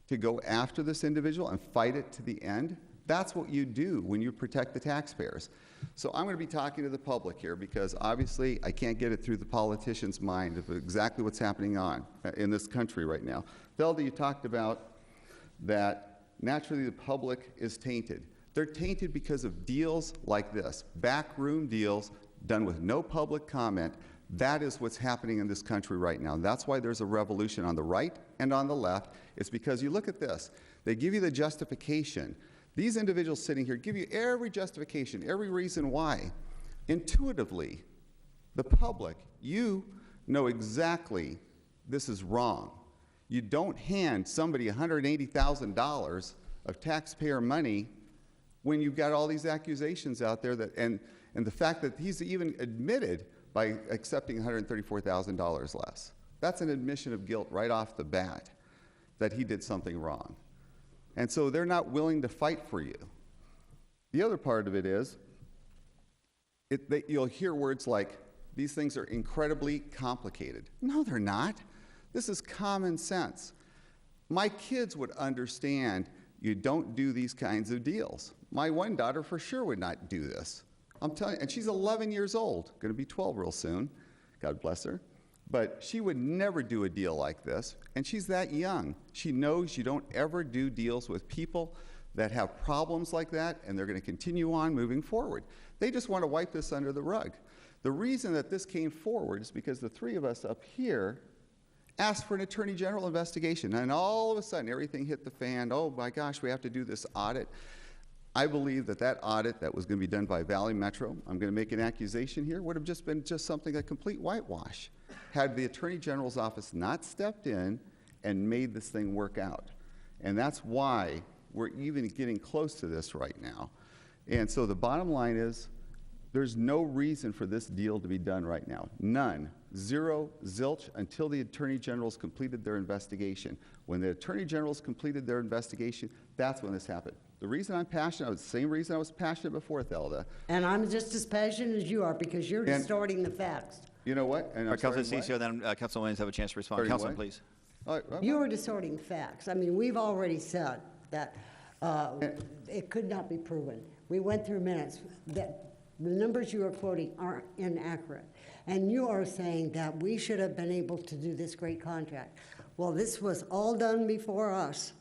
to go after this individual and fight it to the end. That's what you do when you protect the taxpayers. So I'm going to be talking to the public here because obviously I can't get it through the politician's mind of exactly what's happening in this country right now. Felda, you talked about that naturally the public is tainted. They're tainted because of deals like this, backroom deals done with no public comment. That is what's happening in this country right now. That's why there's a revolution on the right and on the left. It's because you look at this. They give you the justification. These individuals sitting here give you every justification, every reason why. Intuitively, the public, you know exactly this is wrong. You don't hand somebody $180,000 of taxpayer money when you've got all these accusations out there that, and the fact that he's even admitted by accepting $134,000 less. That's an admission of guilt right off the bat that he did something wrong. And so they're not willing to fight for you. The other part of it is, you'll hear words like, these things are incredibly complicated. No, they're not. This is common sense. My kids would understand you don't do these kinds of deals. My one daughter for sure would not do this. I'm telling you, and she's 11 years old, going to be 12 real soon, God bless her. But she would never do a deal like this, and she's that young. She knows you don't ever do deals with people that have problems like that, and they're going to continue on moving forward. They just want to wipe this under the rug. The reason that this came forward is because the three of us up here asked for an Attorney General investigation, and all of a sudden everything hit the fan. Oh my gosh, we have to do this audit. I believe that that audit that was going to be done by Valley Metro, I'm going to make an accusation here, would have just been something, a complete whitewash, had the Attorney General's office not stepped in and made this thing work out. And that's why we're even getting close to this right now. And so the bottom line is, there's no reason for this deal to be done right now. None. Zero, zilch, until the Attorney General's completed their investigation. When the Attorney General's completed their investigation, that's when this happened. The reason I'm passionate, the same reason I was passionate before, Thelda. And I'm just as passionate as you are because you're distorting the facts. You know what? And I'm Councilman sorry, Cicio, then Councilman Williams have a chance to respond. Sorry, Councilman, what? please. You are distorting facts. I mean, we've already said that it could not be proven. We went through minutes that the numbers you are quoting are inaccurate. And you are saying that we should have been able to do this great contract. Well, this was all done before us.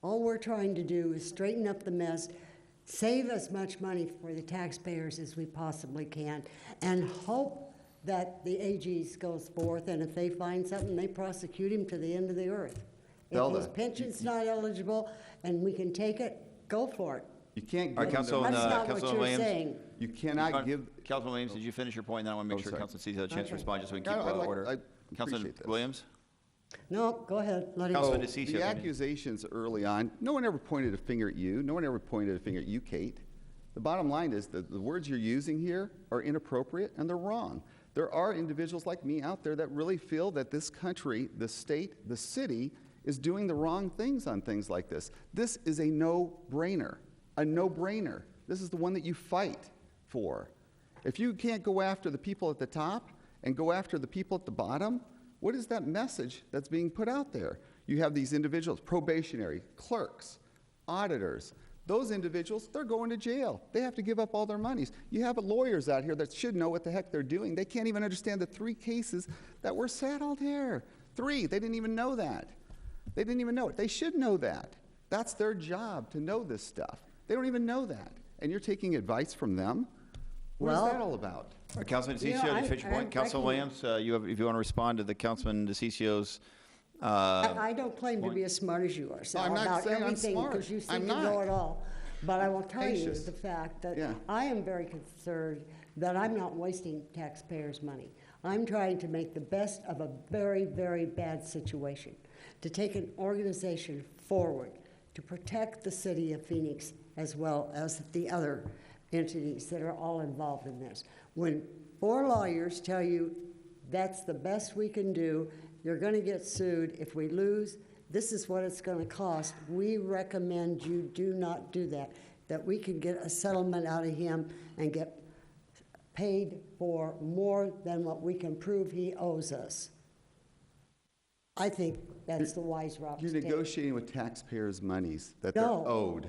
All we're trying to do is straighten up the mess, save as much money for the taxpayers as we possibly can, and hope that the AGs goes forth, and if they find something, they prosecute him to the end of the earth. If his pension's not eligible and we can take it, go for it. You can't All give right, them That's not what Councilman you're Williams. saying. You cannot give. Councilman Williams, did you finish your point? Then I want to make sure sorry. Councilman Cicio has a chance to Okay. respond, just so we can keep I order. Councilman appreciate this. Williams? No, go ahead. Let it Councilman go. DeCiccio, The go ahead. accusations early on, no one ever pointed a finger at you. No one ever pointed a finger at you, Kate. The bottom line is that the words you're using here are inappropriate and they're wrong. There are individuals like me out there that really feel that this country, the state, the city is doing the wrong things on things like this. This is a no-brainer, a no-brainer. This is the one that you fight for. If you can't go after the people at the top and go after the people at the bottom, what is that message that's being put out there? You have these individuals, probationary, clerks, auditors. Those individuals, they're going to jail. They have to give up all their monies. You have lawyers out here that should know what the heck they're doing. They can't even understand the 3 cases that were settled here. 3, they didn't even know that. They didn't even know it. They should know that. That's their job, to know this stuff. They don't even know that. And you're taking advice from them? What is Well- that all about? All right, Councilman You know, DeCiccio, I- to finish your I point. Councilman reckon- Williams, if you want to respond to the Councilman DeCiccio's, I don't claim to be as smart as you are, Sal, I'm not about saying I'm everything, smart. because you seem I'm to know not. it all. But I will tell you Cautious. the fact that Yeah. I am very concerned that I'm not wasting taxpayers' money. I'm trying to make the best of a very, very bad situation, to take an organization forward, to protect the city of Phoenix as well as the other entities that are all involved in this. When 4 lawyers tell you that's the best we can do, you're going to get sued. If we lose, this is what it's going to cost. We recommend you do not do that, that we can get a settlement out of him and get paid for more than what we can prove he owes us. I think that's the wise route to You're take. negotiating with taxpayers' monies that they're No. owed.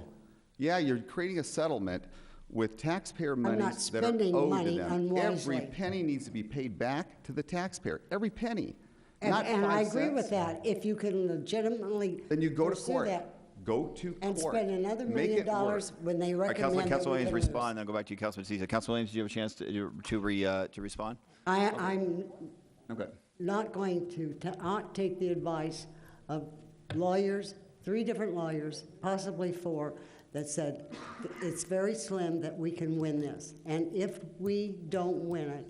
Yeah, you're creating a settlement with taxpayer not monies that are spending owed to money them. unwisely. Every penny needs to be paid back to the taxpayer, every penny, And, not and I 5 agree with cents. that. If you can legitimately Then you go to pursue court. that Go to court. and spend another $1 Make million it work. when they all right, recommend that Councilman we Williams can lose. respond, then I'll go back to you, Councilman DeCiccio. Councilman Williams, do you have a chance to respond? I'm Okay. not going to not take the advice of lawyers, 3 different lawyers, possibly 4, that said it's very slim that we can win this. And if we don't win it,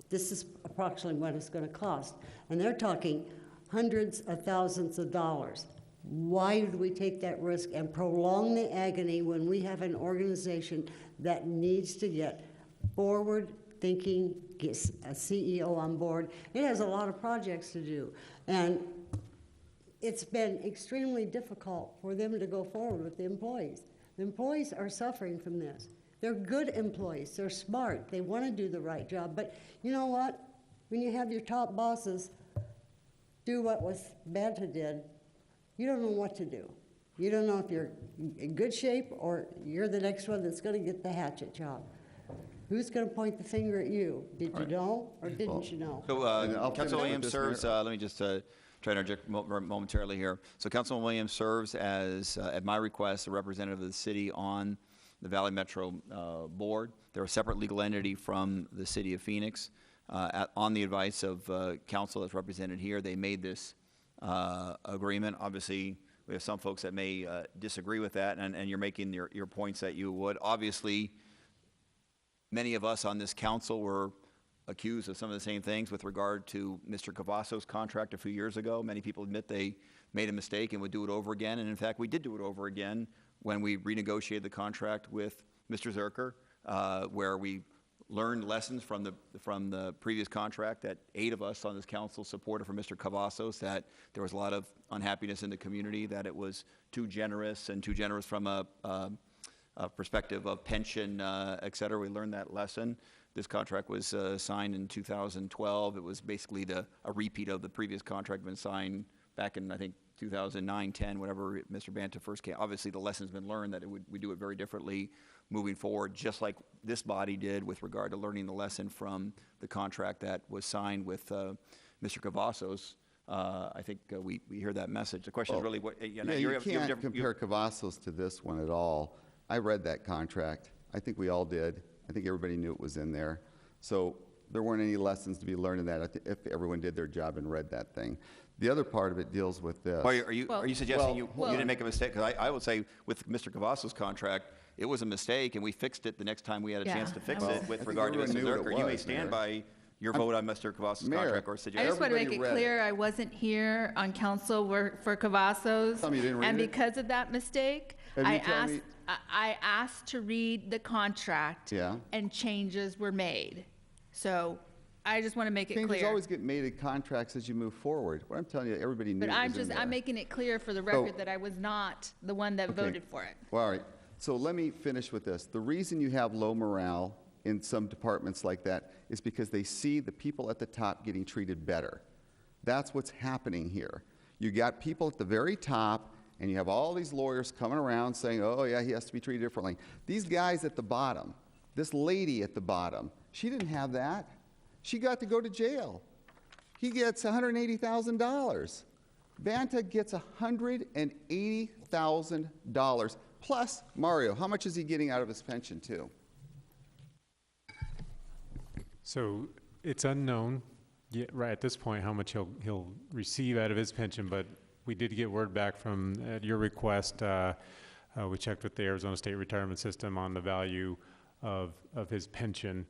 this is approximately what it's going to cost. And they're talking hundreds of thousands of dollars. Why would we take that risk and prolong the agony when we have an organization that needs to get forward-thinking, get a CEO on board? It has a lot of projects to do. And it's been extremely difficult for them to go forward with the employees. The employees are suffering from this. They're good employees. They're smart. They want to do the right job. But you know what? When you have your top bosses do what was Banta did, you don't know what to do. You don't know if you're in good shape or you're the next one that's going to get the hatchet job. Who's going to point the finger at you? Did you know or didn't you know? So, And I'll finish Councilman with Williams this, serves, Mayor. let me just try to interject momentarily here. So Councilman Williams serves as, at my request, a representative of the city on the Valley Metro Board. They're a separate legal entity from the city of Phoenix. On the advice of council that's represented here, they made this agreement. Obviously, we have some folks that may disagree with that, and you're making your points that you would. Obviously, many of us on this council were accused of some of the same things with regard to Mr. Cavasso's contract a few years ago. Many people admit they made a mistake and would do it over again. And in fact, we did do it over again when we renegotiated the contract with Mr. Zerker, where we learned lessons from the previous contract that 8 of us on this council supported for Mr. Cavassos, that there was a lot of unhappiness in the community, that it was too generous from a perspective of pension, et cetera. We learned that lesson. This contract was signed in 2012. It was basically a repeat of the previous contract been signed back in, I think, 2009, 10, whenever Mr. Banta first came. Obviously, the lesson's been learned that we do it very differently moving forward, just like this body did with regard to learning the lesson from the contract that was signed with Mr. Cavassos. I think we hear that message. The question is really what, Yeah, you can't compare Cavassos to this one at all. I read that contract. I think we all did. I think everybody knew it was in there. So there weren't any lessons to be learned in that if everyone did their job and read that thing. The other part of it deals with this. Are you suggesting you well- didn't make a mistake? Because I would say with Mr. Cavassos' contract, it was a mistake, and we fixed it the next time we had a Yeah. chance to fix Well, it I with think regard to Mr. everyone knew what it Zerker. You may was, stand Mayor. by your vote on Mr. Cavassos' Mayor, contract or I suggest. just want to make Everybody it read clear, it. I wasn't here on council for Cavassos. Tell me you didn't read And it? because of that mistake, And you I tell me- asked, I asked to read the contract. Yeah. And changes were made. So I just want to make it Changes clear. always get made in contracts as you move forward. What I'm telling you, everybody knew But it I'm was in just, there. I'm making it clear for the record that I was not the one that Okay. voted for it. Well, all right. So let me finish with this. The reason you have low morale in some departments like that is because they see the people at the top getting treated better. That's what's happening here. You got people at the very top, and you have all these lawyers coming around saying, oh, yeah, he has to be treated differently. These guys at the bottom, this lady at the bottom, she didn't have that. She got to go to jail. He gets $180,000. Banta gets $180,000. Plus, Mario, how much is he getting out of his pension, too? So it's unknown yet, right at this point, how much he'll receive out of his pension, but we did get word back from, at your request, we checked with the Arizona State Retirement System on the value of his pension,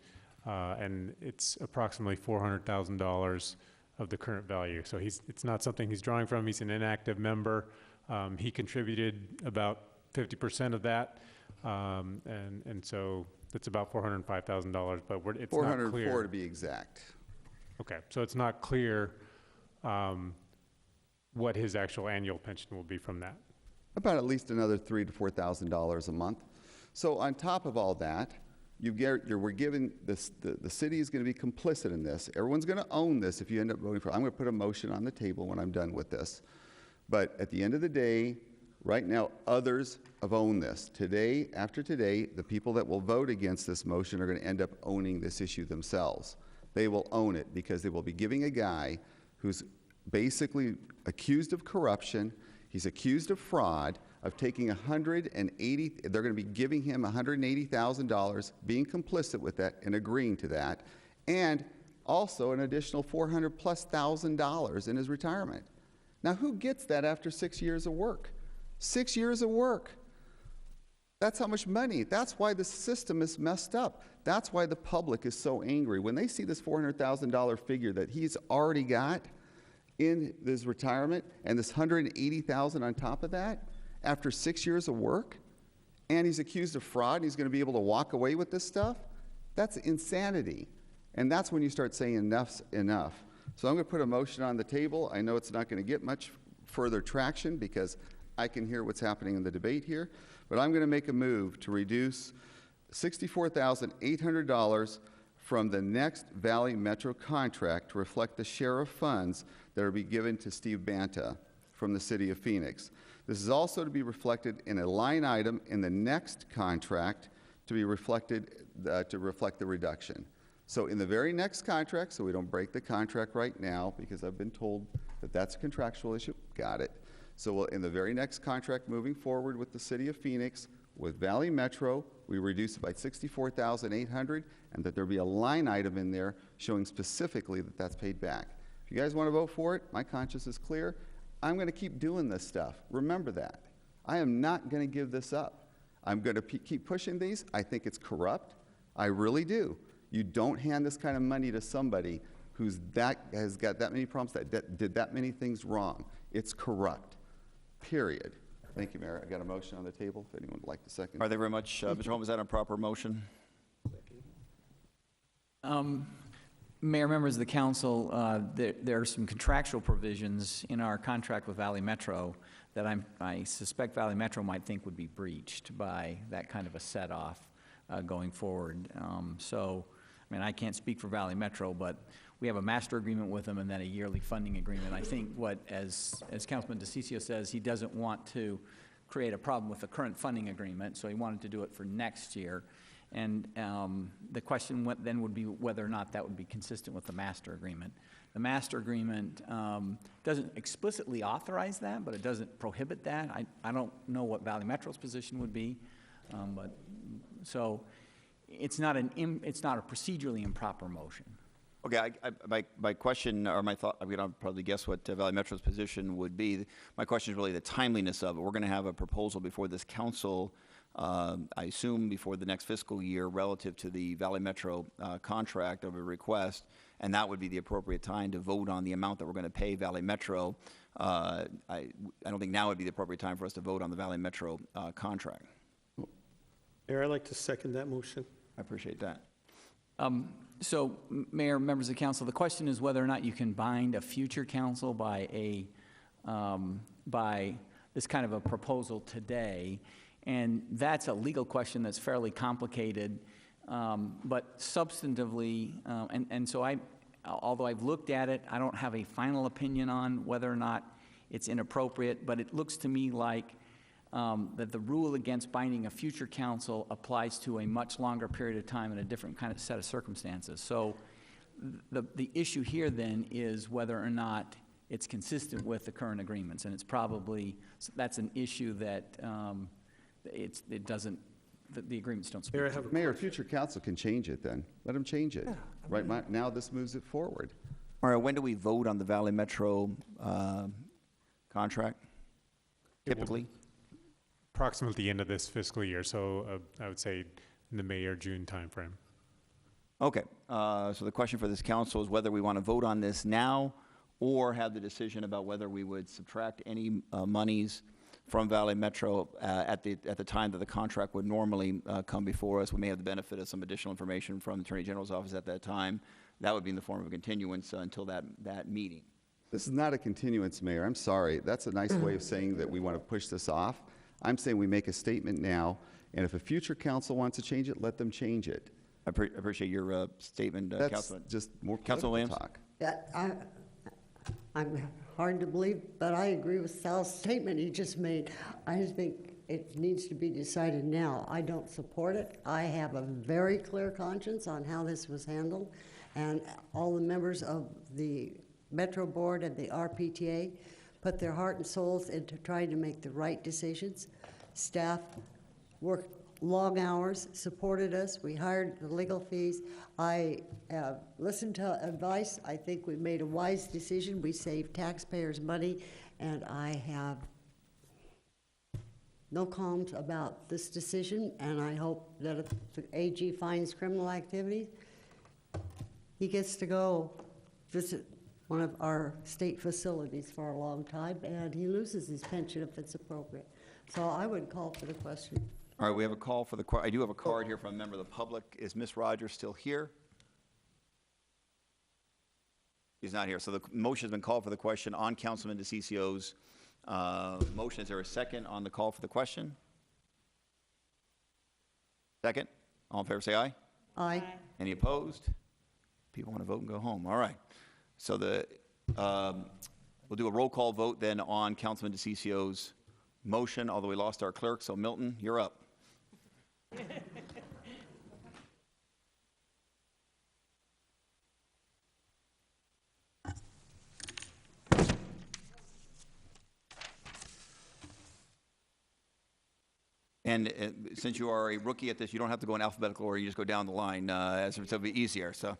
and it's approximately $400,000 of the current value. So it's not something he's drawing from. He's an inactive member. He contributed about 50% of that, and so it's about $405,000, but it's not clear. 404 to be exact. Okay, so it's not clear what his actual annual pension will be from that. About at least another $3,000 to $4,000 a month. So on top of all that, we're giving this, the city is going to be complicit in this. Everyone's going to own this if you end up voting for it. I'm going to put a motion on the table when I'm done with this. But at the end of the day, right now, others have owned this. Today, after today, the people that will vote against this motion are going to end up owning this issue themselves. They will own it because they will be giving a guy who's basically accused of corruption, he's accused of fraud, of taking they're going to be giving him $180,000, being complicit with that and agreeing to that, and also an additional $400,000+ in his retirement. Now, who gets that after 6 years of work? 6 years of work. That's how much money. That's why the system is messed up. That's why the public is so angry. When they see this $400,000 figure that he's already got in his retirement and this $180,000 on top of that, after 6 years of work, and he's accused of fraud, and he's going to be able to walk away with this stuff, that's insanity. And that's when you start saying enough's enough. So I'm going to put a motion on the table. I know it's not going to get much further traction because I can hear what's happening in the debate here, but I'm going to make a move to reduce $64,800 from the next Valley Metro contract to reflect the share of funds that will be given to Steve Banta from the city of Phoenix. This is also to be reflected in a line item in the next contract to be reflected, to reflect the reduction. So in the very next contract, so we don't break the contract right now because I've been told that that's a contractual issue, got it. So in the very next contract moving forward with the city of Phoenix, with Valley Metro, we reduce it by $64,800 and that there'll be a line item in there showing specifically that that's paid back. If you guys want to vote for it, my conscience is clear. I'm going to keep doing this stuff. Remember that. I am not going to give this up. I'm going to keep pushing these. I think it's corrupt. I really do. You don't hand this kind of money to somebody has got that many problems, that did that many things wrong. It's corrupt, period. Thank you, Mayor. I got a motion on the table if anyone would like to second. All right, thank you very much. Mr. Holmes, is that a proper motion? Mayor, members of the council, there are some contractual provisions in our contract with Valley Metro that I suspect Valley Metro might think would be breached by that kind of a set-off going forward. So, I mean, I can't speak for Valley Metro, but we have a master agreement with them and then a yearly funding agreement. I think as Councilman DeCiccio says, he doesn't want to create a problem with the current funding agreement, so he wanted to do it for next year. And the question then would be whether or not that would be consistent with the master agreement. The master agreement doesn't explicitly authorize that, but it doesn't prohibit that. I don't know what Valley Metro's position would be, but so it's not a procedurally improper motion. Okay, my question or my thought, I'm going to probably guess what Valley Metro's position would be. My question is really the timeliness of it. We're going to have a proposal before this council, I assume before the next fiscal year, relative to the Valley Metro contract of a request, and that would be the appropriate time to vote on the amount that we're going to pay Valley Metro. I don't think now would be the appropriate time for us to vote on the Valley Metro contract. Mayor, I'd like to second that motion. I appreciate that. So, Mayor, members of the council, the question is whether or not you can bind a future council by this kind of a proposal today. And that's a legal question that's fairly complicated, but substantively, and so although I've looked at it, I don't have a final opinion on whether or not it's inappropriate, but it looks to me like that the rule against binding a future council applies to a much longer period of time in a different kind of set of circumstances. So the issue here then is whether or not it's consistent with the current agreements, and it's probably, that's an issue that it doesn't, the agreements don't speak Mayor, I to. have a Mayor, future council can change it then. Let them change it. Right now, this moves it forward. Mario, when do we vote on the Valley Metro contract? Typically? Approximately the end of this fiscal year, so I would say in the May or June timeframe. Okay, so the question for this council is whether we want to vote on this now or have the decision about whether we would subtract any monies from Valley Metro at the time that the contract would normally come before us. We may have the benefit of some additional information from the Attorney General's office at that time. That would be in the form of a continuance until that meeting. This is not a continuance, Mayor. I'm sorry. That's a nice way of saying that we want to push this off. I'm saying we make a statement now, and if a future council wants to change it, let them change it. I appreciate your statement, That's Councilman. just more Councilman Williams? political talk. Yeah, I'm hard to believe, but I agree with Sal's statement he just made. I think it needs to be decided now. I don't support it. I have a very clear conscience on how this was handled, and all the members of the Metro Board and the RPTA put their heart and souls into trying to make the right decisions. Staff worked long hours, supported us. We hired the legal fees. I listened to advice. I think we made a wise decision. We saved taxpayers' money, and I have no qualms about this decision, and I hope that if the AG finds criminal activity, he gets to go visit one of our state facilities for a long time, and he loses his pension if it's appropriate. So I would call for the question. All right, we have a call for the, I do have a card here from a member of the public. Is Ms. Rogers still here? She's not here. So the motion has been called for the question on Councilman DeCicco's motion. Is there a second on the call for the question? Second? All in favor, say aye. Aye. Any opposed? People want to vote and go home. All right. So we'll do a roll call vote then on Councilman DeCicco's motion, although we lost our clerk. So Milton, you're up. And since you are a rookie at this, you don't have to go in alphabetical order. You just go down the line, as it'll be easier. So,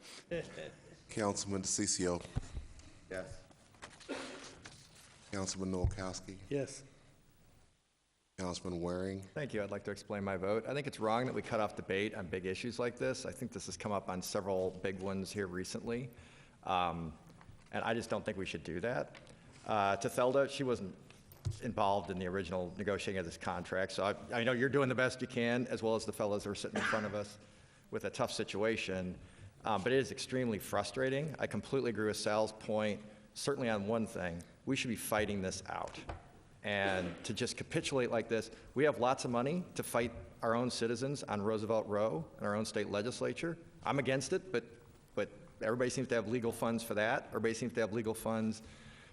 Councilman DeCicco. yes. Councilman Nowakowski. Yes. Councilman Waring. Thank you. I'd like to explain my vote. I think it's wrong that we cut off debate on big issues like this. I think this has come up on several big ones here recently, and I just don't think we should do that. To Thelda, she wasn't involved in the original negotiating of this contract, so I know you're doing the best you can, as well as the fellows who are sitting in front of us with a tough situation, but it is extremely frustrating. I completely agree with Sal's point, certainly on one thing. We should be fighting this out. And to just capitulate like this, we have lots of money to fight our own citizens on Roosevelt Row in our own state legislature. I'm against it, but everybody seems to have legal funds for that. Everybody seems to have legal funds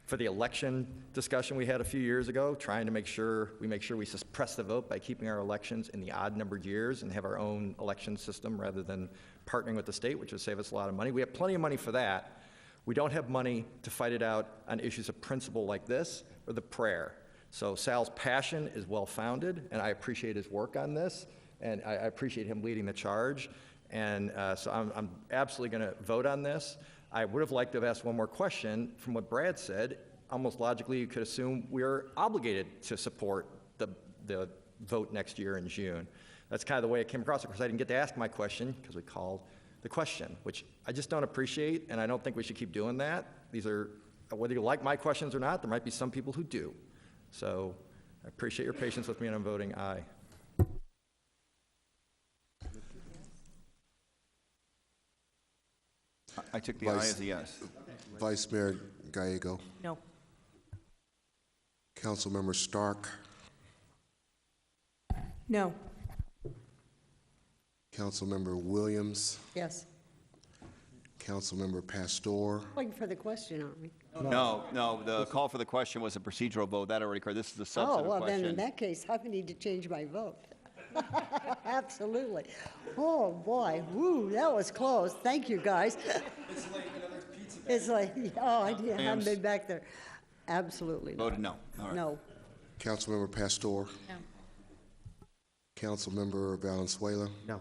for the election discussion we had a few years ago, trying to make sure we suppress the vote by keeping our elections in the odd-numbered years and have our own election system rather than partnering with the state, which would save us a lot of money. We have plenty of money for that. We don't have money to fight it out on issues of principle like this or the prayer. So Sal's passion is well-founded, and I appreciate his work on this, and I appreciate him leading the charge. And so I'm absolutely going to vote on this. I would have liked to have asked one more question. From what Brad said, almost logically, you could assume we're obligated to support the vote next year in June. That's kind of the way it came across. Of course, I didn't get to ask my question because we called the question, which I just don't appreciate, and I don't think we should keep doing that. These are, whether you like my questions or not, there might be some people who do. So I appreciate your patience with me, and I'm voting aye. I took the aye as a yes. Vice Mayor Gallego. No. Councilmember Stark. No. Councilmember Williams. Yes. Councilmember Pastor. Waiting for the question, aren't we? No, the call for the question was a procedural vote. That already occurred. This is the Oh, substantive well, then in question. that case, I would need to change my vote. Absolutely. Oh, boy. Woo, that was close. Thank you, guys. It's late, another pizza It's like, oh, I haven't Williams? been back there. Absolutely not. Voted no. All right. No. Councilmember Pastor, No. Councilmember Valenzuela, No.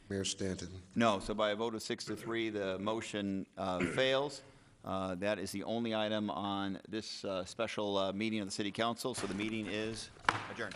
Mayor Stanton. No, so by a vote of 6-3, the motion fails. That is the only item on this special meeting of the City Council, so the meeting is adjourned.